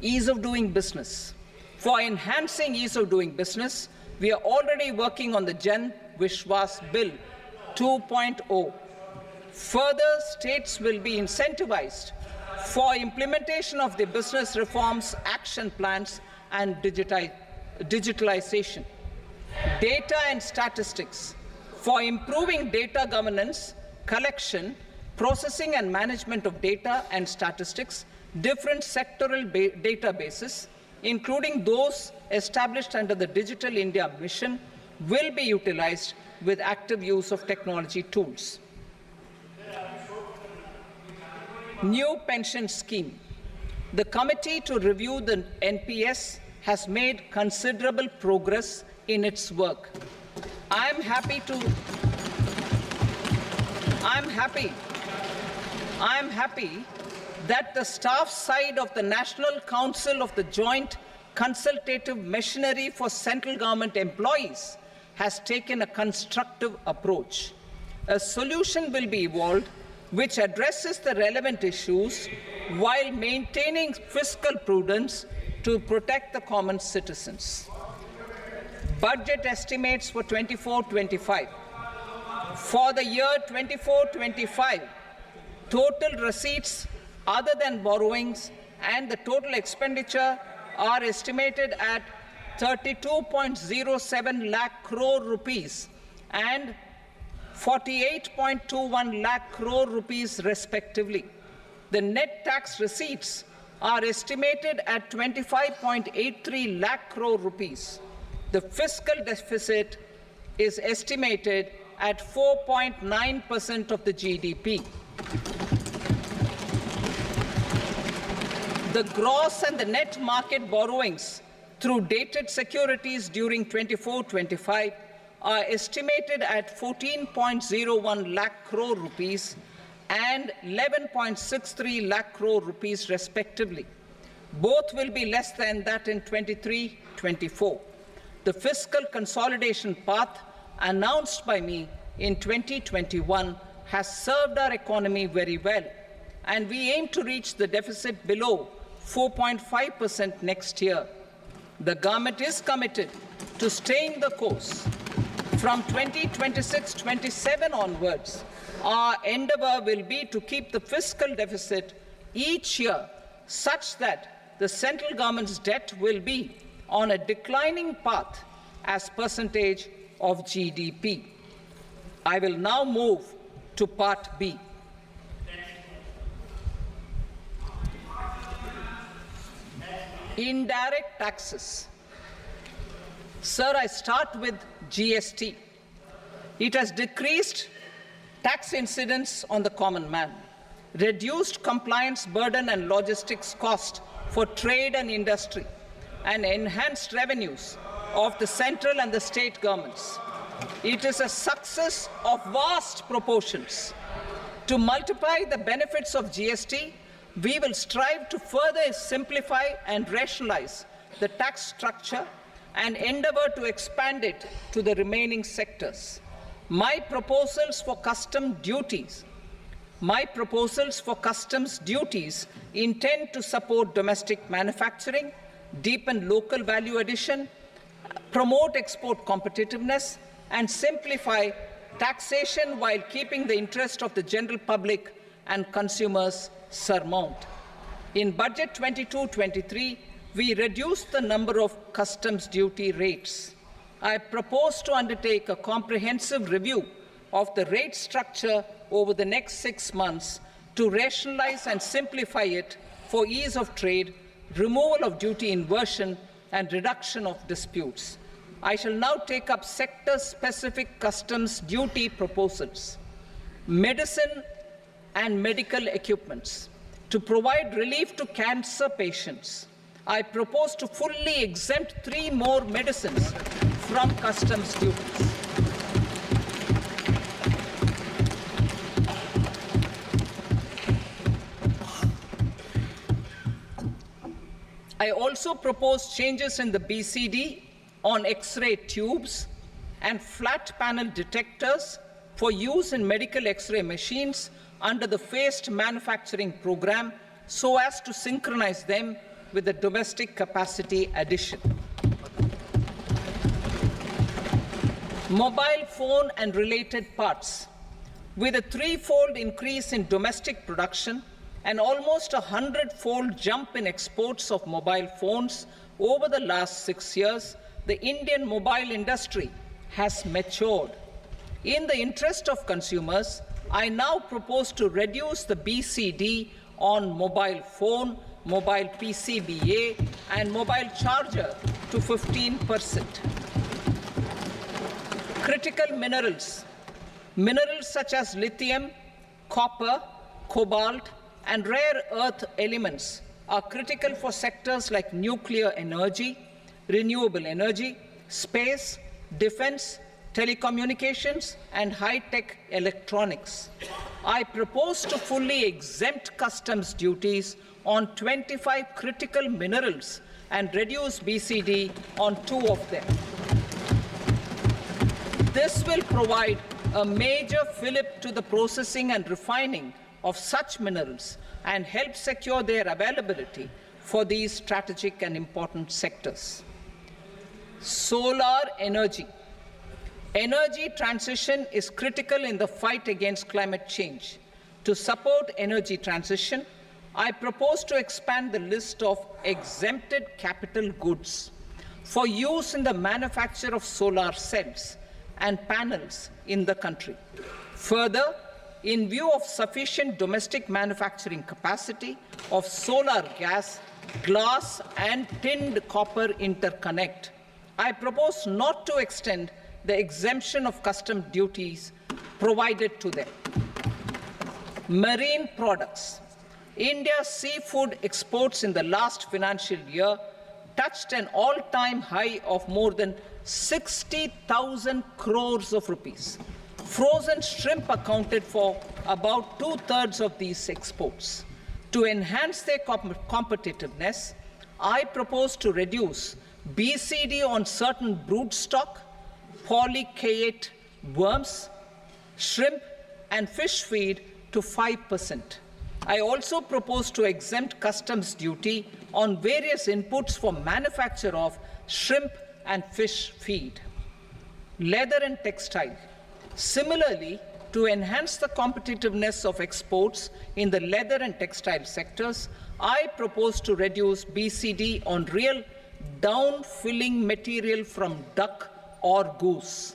Ease of doing business. For enhancing ease of doing business, we are already working on the Jan Vishwas Bill 2.0. Further, states will be incentivized for implementation of the business reforms action plans and digitalization. Data and statistics for improving data governance, collection, processing and management of data and statistics, different sectoral databases, including those established under the Digital India mission, will be utilized with active use of technology tools. New pension scheme. The committee to review the NPS has made considerable progress in its work. I am happy that the staff side of the National Council of the Joint Consultative Machinery for Central Government Employees has taken a constructive approach. A solution will be evolved which addresses the relevant issues while maintaining fiscal prudence to protect the common citizens. Budget estimates for 24-25. For the year 24-25, total receipts other than borrowings and the total expenditure are estimated at 32.07 lakh crore rupees and 48.21 lakh crore rupees respectively. The net tax receipts are estimated at 25.83 lakh crore rupees. The fiscal deficit is estimated at 4.9% of the GDP. The gross and the net market borrowings through dated securities during 24-25 are estimated at 14.01 lakh crore rupees and 11.63 lakh crore rupees respectively. Both will be less than that in 23-24. The fiscal consolidation path announced by me in 2021 has served our economy very well, and we aim to reach the deficit below 4.5% next year. The government is committed to staying the course. From 2026-27 onwards, our endeavor will be to keep the fiscal deficit each year such that the central government's debt will be on a declining path as percentage of GDP. I will now move to Part B. Indirect taxes. Sir, I start with GST. It has decreased tax incidence on the common man, reduced compliance burden and logistics cost for trade and industry, and enhanced revenues of the central and the state governments. It is a success of vast proportions. To multiply the benefits of GST, we will strive to further simplify and rationalize the tax structure and endeavor to expand it to the remaining sectors. My proposals for customs duties intend to support domestic manufacturing, deepen local value addition, promote export competitiveness, and simplify taxation while keeping the interest of the general public and consumers surmount. In Budget 22-23, we reduced the number of customs duty rates. I propose to undertake a comprehensive review of the rate structure over the next 6 months to rationalize and simplify it for ease of trade, removal of duty inversion, and reduction of disputes. I shall now take up sector-specific customs duty proposals. Medicine and medical equipments. To provide relief to cancer patients, I propose to fully exempt 3 more medicines from customs duties. I also propose changes in the BCD on X-ray tubes and flat panel detectors for use in medical X-ray machines under the phased manufacturing program so as to synchronize them with the domestic capacity addition. Mobile phone and related parts. With a 3-fold increase in domestic production and almost a 100-fold jump in exports of mobile phones, Over the last 6 years, the Indian mobile industry has matured. In the interest of consumers, I now propose to reduce the BCD on mobile phone, mobile PCBA, and mobile charger to 15%. Critical minerals. Minerals such as lithium, copper, cobalt, and rare earth elements are critical for sectors like nuclear energy, renewable energy, space, defense, telecommunications, and high-tech electronics. I propose to fully exempt customs duties on 25 critical minerals and reduce BCD on 2 of them. This will provide a major fillip to the processing and refining of such minerals and help secure their availability for these strategic and important sectors. Solar energy. Energy transition is critical in the fight against climate change. To support energy transition, I propose to expand the list of exempted capital goods for use in the manufacture of solar cells and panels in the country. Further, in view of sufficient domestic manufacturing capacity of solar gas, glass, and tinned copper interconnect, I propose not to extend the exemption of custom duties provided to them. Marine products. India's seafood exports in the last financial year touched an all-time high of more than 60,000 crores of rupees. Frozen shrimp accounted for about 2/3 of these exports. To enhance their competitiveness, I propose to reduce BCD on certain broodstock, polychaete worms, shrimp, and fish feed to 5%. I also propose to exempt customs duty on various inputs for manufacture of shrimp and fish feed. Leather and textile. Similarly, to enhance the competitiveness of exports in the leather and textile sectors, I propose to reduce BCD on real down-filling material from duck or goose.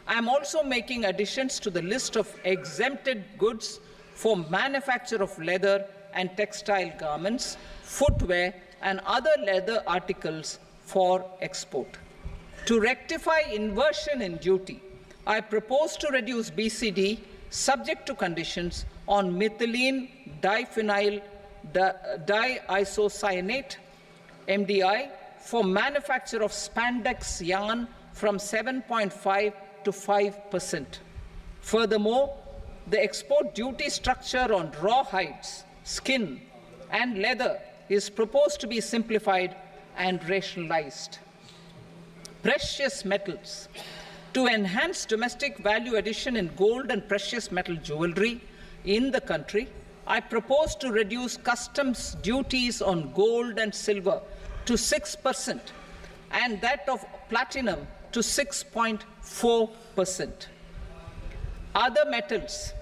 I am also making additions to the list of exempted goods for manufacture of leather and textile garments, footwear, and other leather articles for export. To rectify inversion in duty, I propose to reduce BCD subject to conditions on methylene diphenyl diisocyanate, MDI, for manufacture of spandex yarn from 7.5 to 5%. Furthermore, the export duty structure on raw hides, skin, and leather is proposed to be simplified and rationalized. Precious metals. To enhance domestic value addition in gold and precious metal jewelry in the country, I propose to reduce customs duties on gold and silver to 6% and that of platinum to 6.4%. Other metals.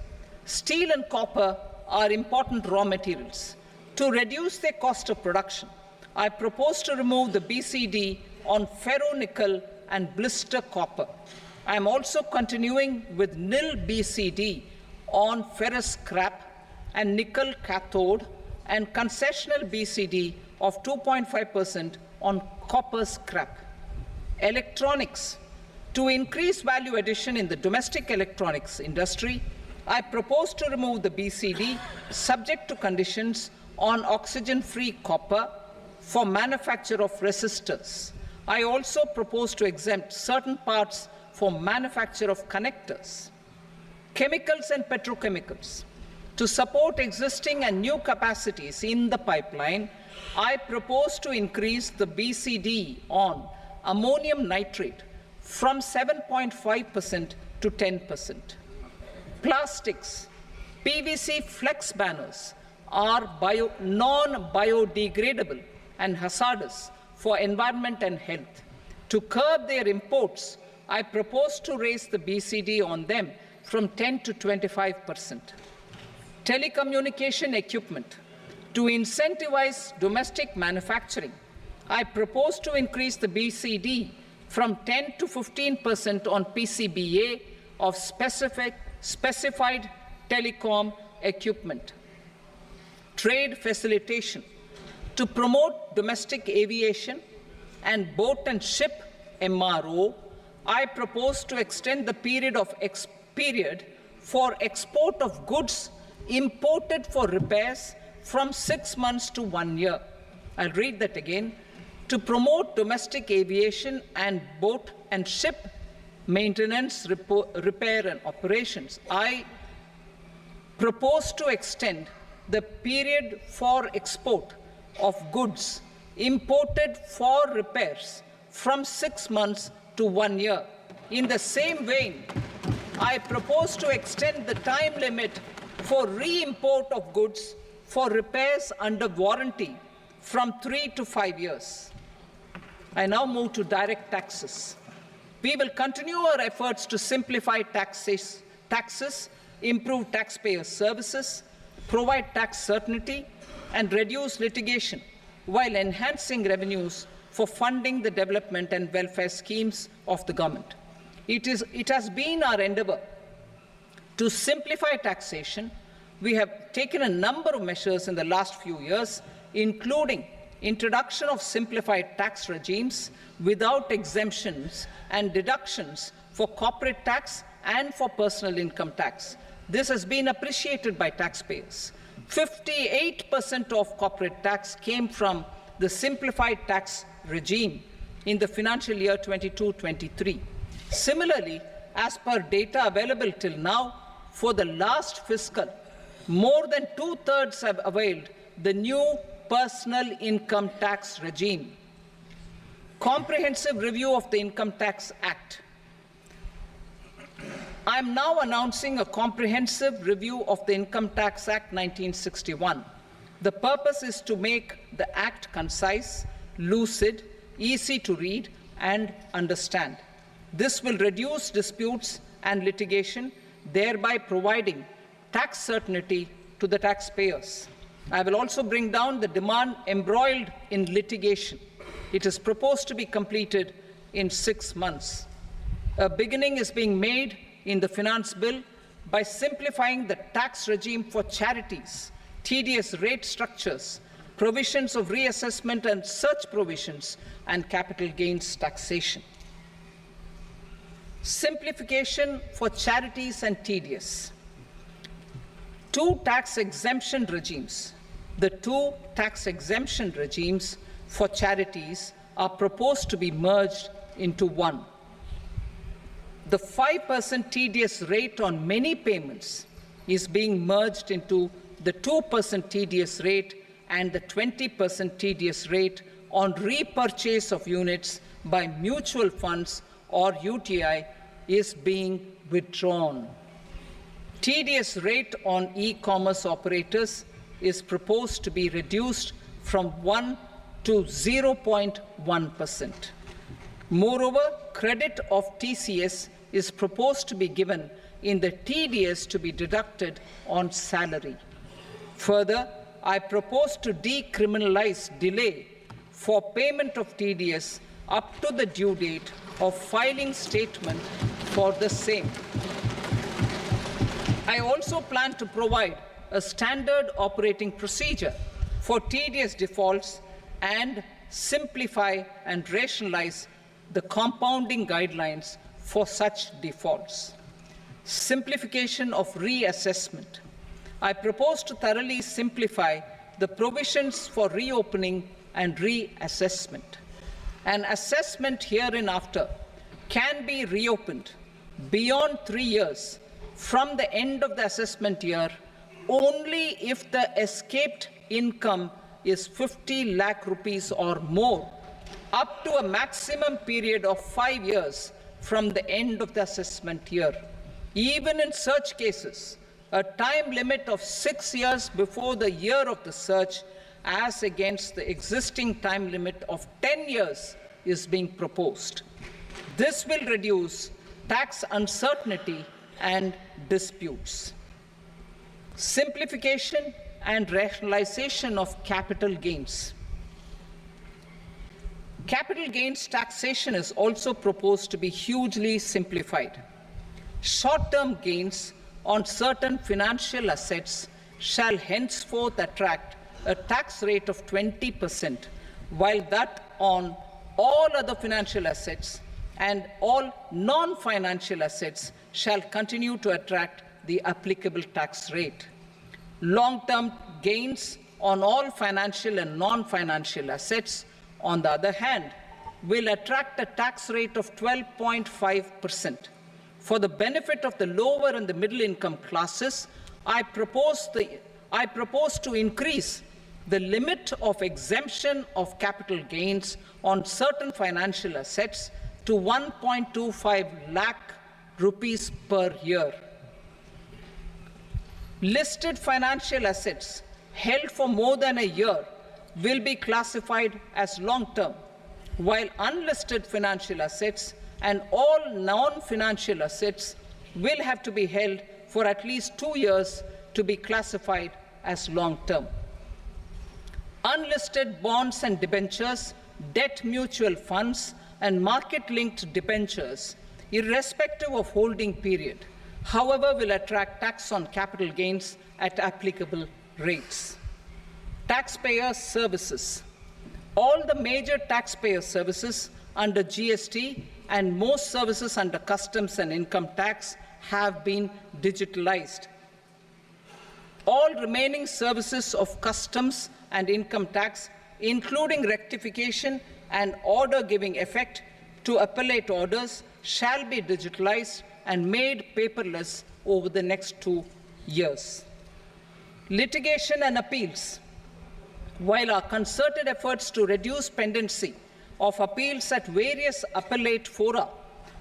Steel and copper are important raw materials. To reduce their cost of production, I propose to remove the BCD on ferronickel and blister copper. I am also continuing with nil BCD on ferrous scrap and nickel cathode and concessional BCD of 2.5% on copper scrap. Electronics. To increase value addition in the domestic electronics industry, I propose to remove the BCD subject to conditions on oxygen-free copper for manufacture of resistors. I also propose to exempt certain parts for manufacture of connectors. Chemicals and petrochemicals. To support existing and new capacities in the pipeline, I propose to increase the BCD on ammonium nitrate from 7.5% to 10%. Plastics. PVC flex banners are non-biodegradable and hazardous for environment and health. To curb their imports, I propose to raise the BCD on them from 10 to 25%. Telecommunication equipment. To incentivize domestic manufacturing, I propose to increase the BCD from 10 to 15% on PCBA of specified telecom equipment. Trade facilitation. To promote domestic aviation and boat and ship MRO, I propose to extend the period for export of goods imported for repairs from 6 months to 1 year. I'll read that again. To promote domestic aviation and boat and ship maintenance, repair and operations, I propose to extend the period for export of goods imported for repairs from 6 months to 1 year. In the same vein, I propose to extend the time limit for re-import of goods for repairs under warranty from 3 to 5 years. I now move to direct taxes. We will continue our efforts to simplify taxes, improve taxpayer services, provide tax certainty, and reduce litigation while enhancing revenues for funding the development and welfare schemes of the government. It has been our endeavor to simplify taxation. We have taken a number of measures in the last few years, including introduction of simplified tax regimes without exemptions and deductions for corporate tax and for personal income tax. This has been appreciated by taxpayers. 58% of corporate tax came from the simplified tax regime in the financial year 22-23. Similarly, as per data available till now, for the last fiscal, more than 2/3 have availed the new personal income tax regime. Comprehensive review of the Income Tax Act. I am now announcing a comprehensive review of the Income Tax Act 1961. The purpose is to make the Act concise, lucid, easy to read and understand. This will reduce disputes and litigation, thereby providing tax certainty to the taxpayers. I will also bring down the demand embroiled in litigation. It is proposed to be completed in 6 months. A beginning is being made in the Finance Bill by simplifying the tax regime for charities, tedious rate structures, provisions of reassessment and such provisions, and capital gains taxation. Simplification for charities and tedious. Two tax exemption regimes. The two tax exemption regimes for charities are proposed to be merged into one. The 5% TDS rate on many payments is being merged into the 2% TDS rate, and the 20% TDS rate on repurchase of units by mutual funds or UTI is being withdrawn. TDS rate on e-commerce operators is proposed to be reduced from 1 to 0.1%. Moreover, credit of TCS is proposed to be given in the TDS to be deducted on salary. Further, I propose to decriminalize delay for payment of TDS up to the due date of filing statement for the same. I also plan to provide a standard operating procedure for TDS defaults and simplify and rationalize the compounding guidelines for such defaults. Simplification of reassessment. I propose to thoroughly simplify the provisions for reopening and reassessment. An assessment hereinafter can be reopened beyond 3 years from the end of the assessment year only if the escaped income is 50 lakh rupees or more, up to a maximum period of 5 years from the end of the assessment year. Even in such cases, a time limit of 6 years before the year of the search, as against the existing time limit of 10 years, is being proposed. This will reduce tax uncertainty and disputes. Simplification and rationalization of capital gains. Capital gains taxation is also proposed to be hugely simplified. Short-term gains on certain financial assets shall henceforth attract a tax rate of 20%, while that on all other financial assets and all non-financial assets shall continue to attract the applicable tax rate. Long-term gains on all financial and non-financial assets, on the other hand, will attract a tax rate of 12.5%. For the benefit of the lower and the middle income classes, I propose to increase the limit of exemption of capital gains on certain financial assets to 1.25 lakh rupees per year. Listed financial assets held for more than a year will be classified as long-term, while unlisted financial assets and all non-financial assets will have to be held for at least 2 years to be classified as long-term. Unlisted bonds and debentures, debt mutual funds, and market-linked debentures, irrespective of holding period, however, will attract tax on capital gains at applicable rates. Taxpayer services. All the major taxpayer services under GST and most services under customs and income tax have been digitalized. All remaining services of customs and income tax, including rectification and order giving effect to appellate orders, shall be digitalized and made paperless over the next 2 years. Litigation and appeals. While our concerted efforts to reduce pendency of appeals at various appellate fora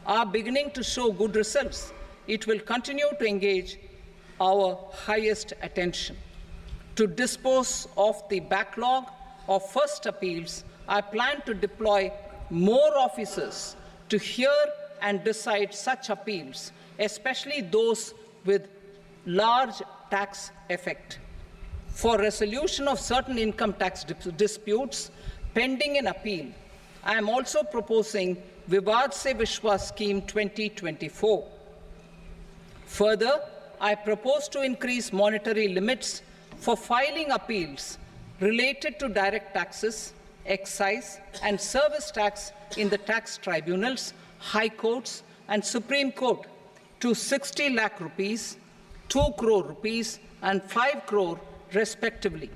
are beginning to show good results, it will continue to engage our highest attention. To dispose of the backlog of first appeals, I plan to deploy more officers to hear and decide such appeals, especially those with large tax effect. For resolution of certain income tax disputes pending an appeal, I am also proposing Vivad Se Vishwas Scheme 2024. Further, I propose to increase monetary limits for filing appeals related to direct taxes, excise, and service tax in the tax tribunals, high courts, and Supreme Court to 60 lakh rupees, 2 crore rupees, and 5 crore respectively,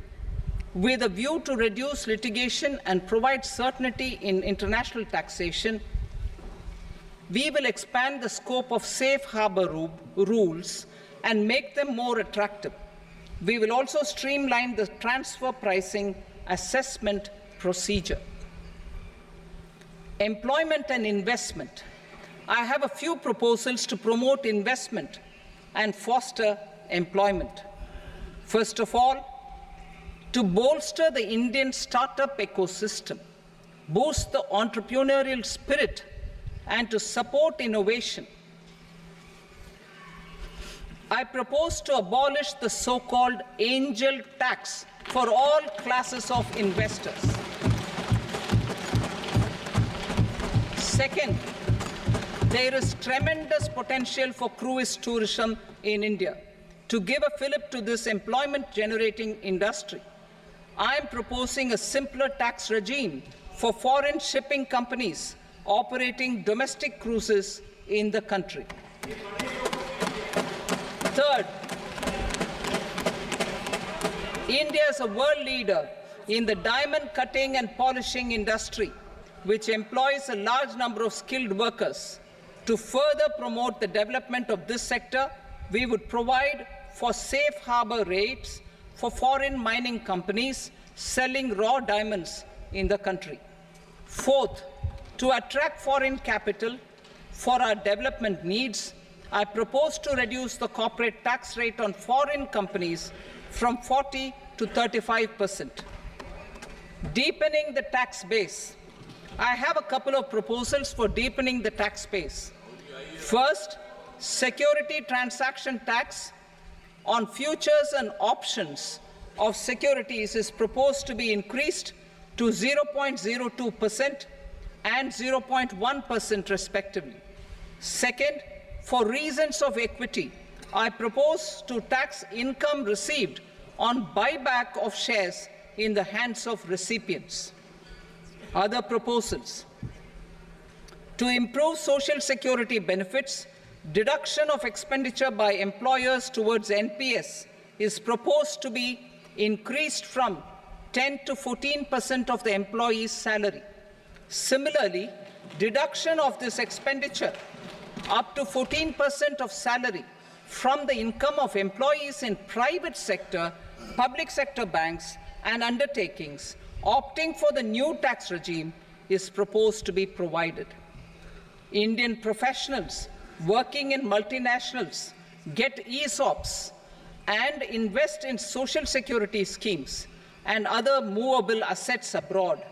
with a view to reduce litigation and provide certainty in international taxation. We will expand the scope of safe harbor rules and make them more attractive. We will also streamline the transfer pricing assessment procedure. Employment and investment. I have a few proposals to promote investment and foster employment. First of all, to bolster the Indian startup ecosystem, boost the entrepreneurial spirit, and to support innovation, I propose to abolish the so-called angel tax for all classes of investors. Second, there is tremendous potential for cruise tourism in India. To give a fillip to this employment-generating industry, I am proposing a simpler tax regime for foreign shipping companies operating domestic cruises in the country. Third, India is a world leader in the diamond cutting and polishing industry, which employs a large number of skilled workers. To further promote the development of this sector, we would provide for safe harbor rates for foreign mining companies selling raw diamonds in the country. Fourth, to attract foreign capital for our development needs, I propose to reduce the corporate tax rate on foreign companies from 40 to 35%. Deepening the tax base. I have a couple of proposals for deepening the tax base. First, security transaction tax on futures and options of securities is proposed to be increased to 0.02% and 0.1% respectively. Second, for reasons of equity, I propose to tax income received on buyback of shares in the hands of recipients. Other proposals: to improve social security benefits, deduction of expenditure by employers towards NPS is proposed to be increased from 10 to 14% of the employee's salary. Similarly, deduction of this expenditure up to 14% of salary from the income of employees in private sector, public sector banks and undertakings opting for the new tax regime is proposed to be provided. Indian professionals working in multinationals get ESOPs and invest in social security schemes and other movable assets abroad.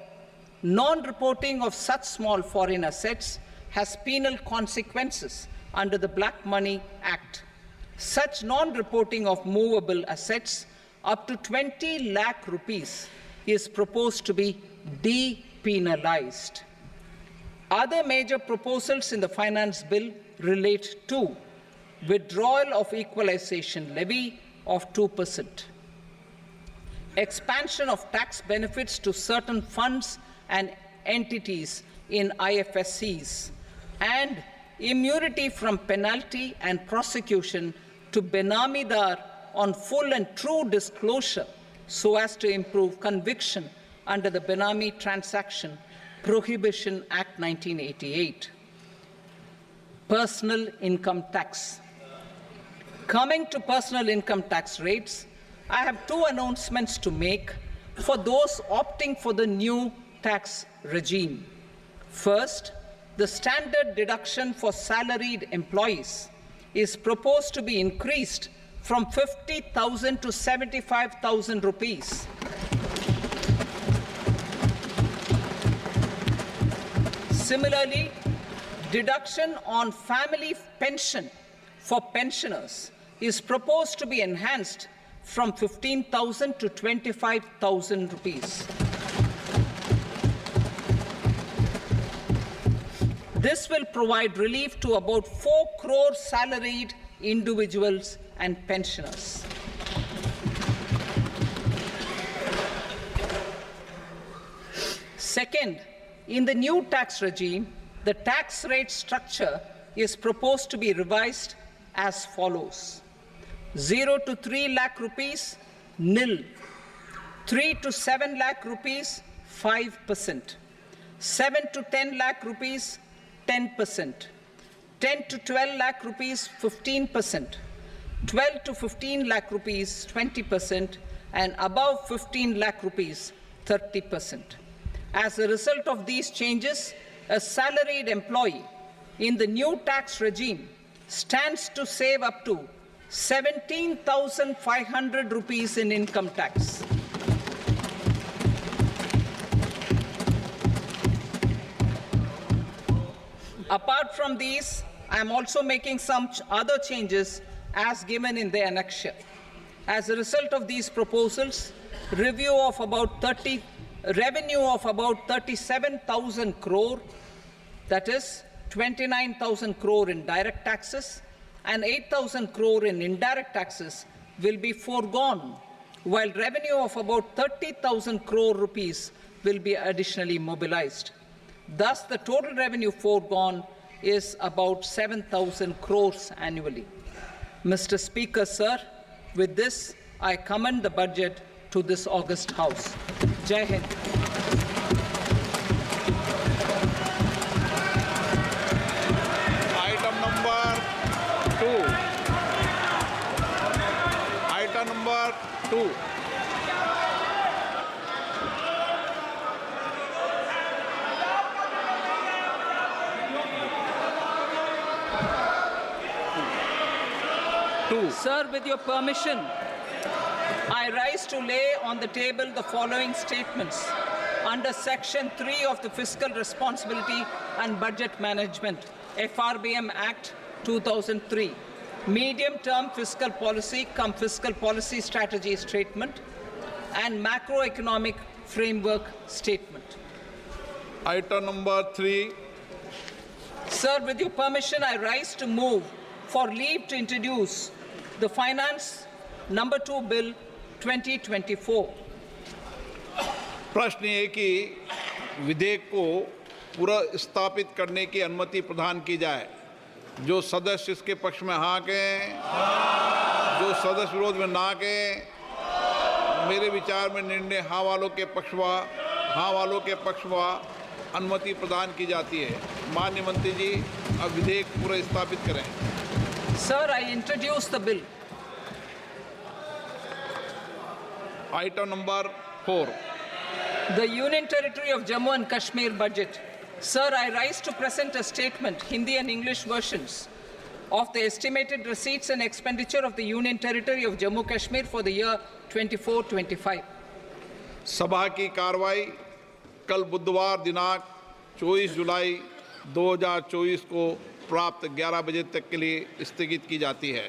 Non-reporting of such small foreign assets has penal consequences under the Black Money Act. Such non-reporting of movable assets up to 20 lakh rupees is proposed to be depenalized. Other major proposals in the finance bill relate to withdrawal of equalization levy of 2%, expansion of tax benefits to certain funds and entities in IFSCs, and immunity from penalty and prosecution to Benamidar on full and true disclosure so as to improve conviction under the Benami Transaction Prohibition Act 1988. Personal income tax. Coming to personal income tax rates, I have two announcements to make for those opting for the new tax regime. First, the standard deduction for salaried employees is proposed to be increased from 50,000 to 75,000 rupees. Similarly, deduction on family pension for pensioners is proposed to be enhanced from 15,000 to 25,000 rupees. This will provide relief to about 4 crore salaried individuals and pensioners. Second, in the new tax regime, the tax rate structure is proposed to be revised as follows: 0 to 3 lakh rupees, nil; 3 to 7 lakh rupees, 5%; 7 to 10 lakh rupees, 10%; 10 to 12 lakh rupees, 15%; 12 to 15 lakh rupees, 20%; and above 15 lakh rupees, 30%. As a result of these changes, a salaried employee in the new tax regime stands to save up to 17,500 rupees in income tax. Apart from these, I am also making some other changes as given in the annexure. As a result of these proposals, revenue of about 37,000 crore, that is 29,000 crore in direct taxes and 8,000 crore in indirect taxes, will be foregone, while revenue of about 30,000 crore rupees will be additionally mobilized. Thus, the total revenue foregone is about 7,000 crores annually. Mr. Speaker, sir, with this, I commend the budget to this august House. Jai Hind. Item number 2. Item number 2. Sir, with your permission, I rise to lay on the table the following statements under Section 3 of the Fiscal Responsibility and Budget Management, FRBM Act 2003, Medium-Term Fiscal Policy cum Fiscal Policy Strategy Statement and Macroeconomic Framework Statement. Item number 3. Sir, with your permission, I rise to move for leave to introduce the Finance Number 2 Bill 2024. प्रश्न ये कि विधेयक को पुनर्स्थापित करने की अनुमति प्रदान की जाए। जो सदस्य इसके पक्ष में हाँ कहें, जो सदस्य विरोध में ना कहें। मेरे विचार में निर्णय हाँ वालों के पक्ष में अनुमति प्रदान की जाती है। माननीय मंत्री जी, अब विधेयक पुनर्स्थापित करें। Sir, I introduce the bill. Item number 4. The Union Territory of Jammu and Kashmir budget. Sir, I rise to present a statement, Hindi and English versions, of the estimated receipts and expenditure of the Union Territory of Jammu and Kashmir for the year 24-25. सभा की कार्रवाई कल बुधवार दिनांक 24 जुलाई 2024 को प्राप्त 11 बजे तक के लिए स्थगित की जाती है।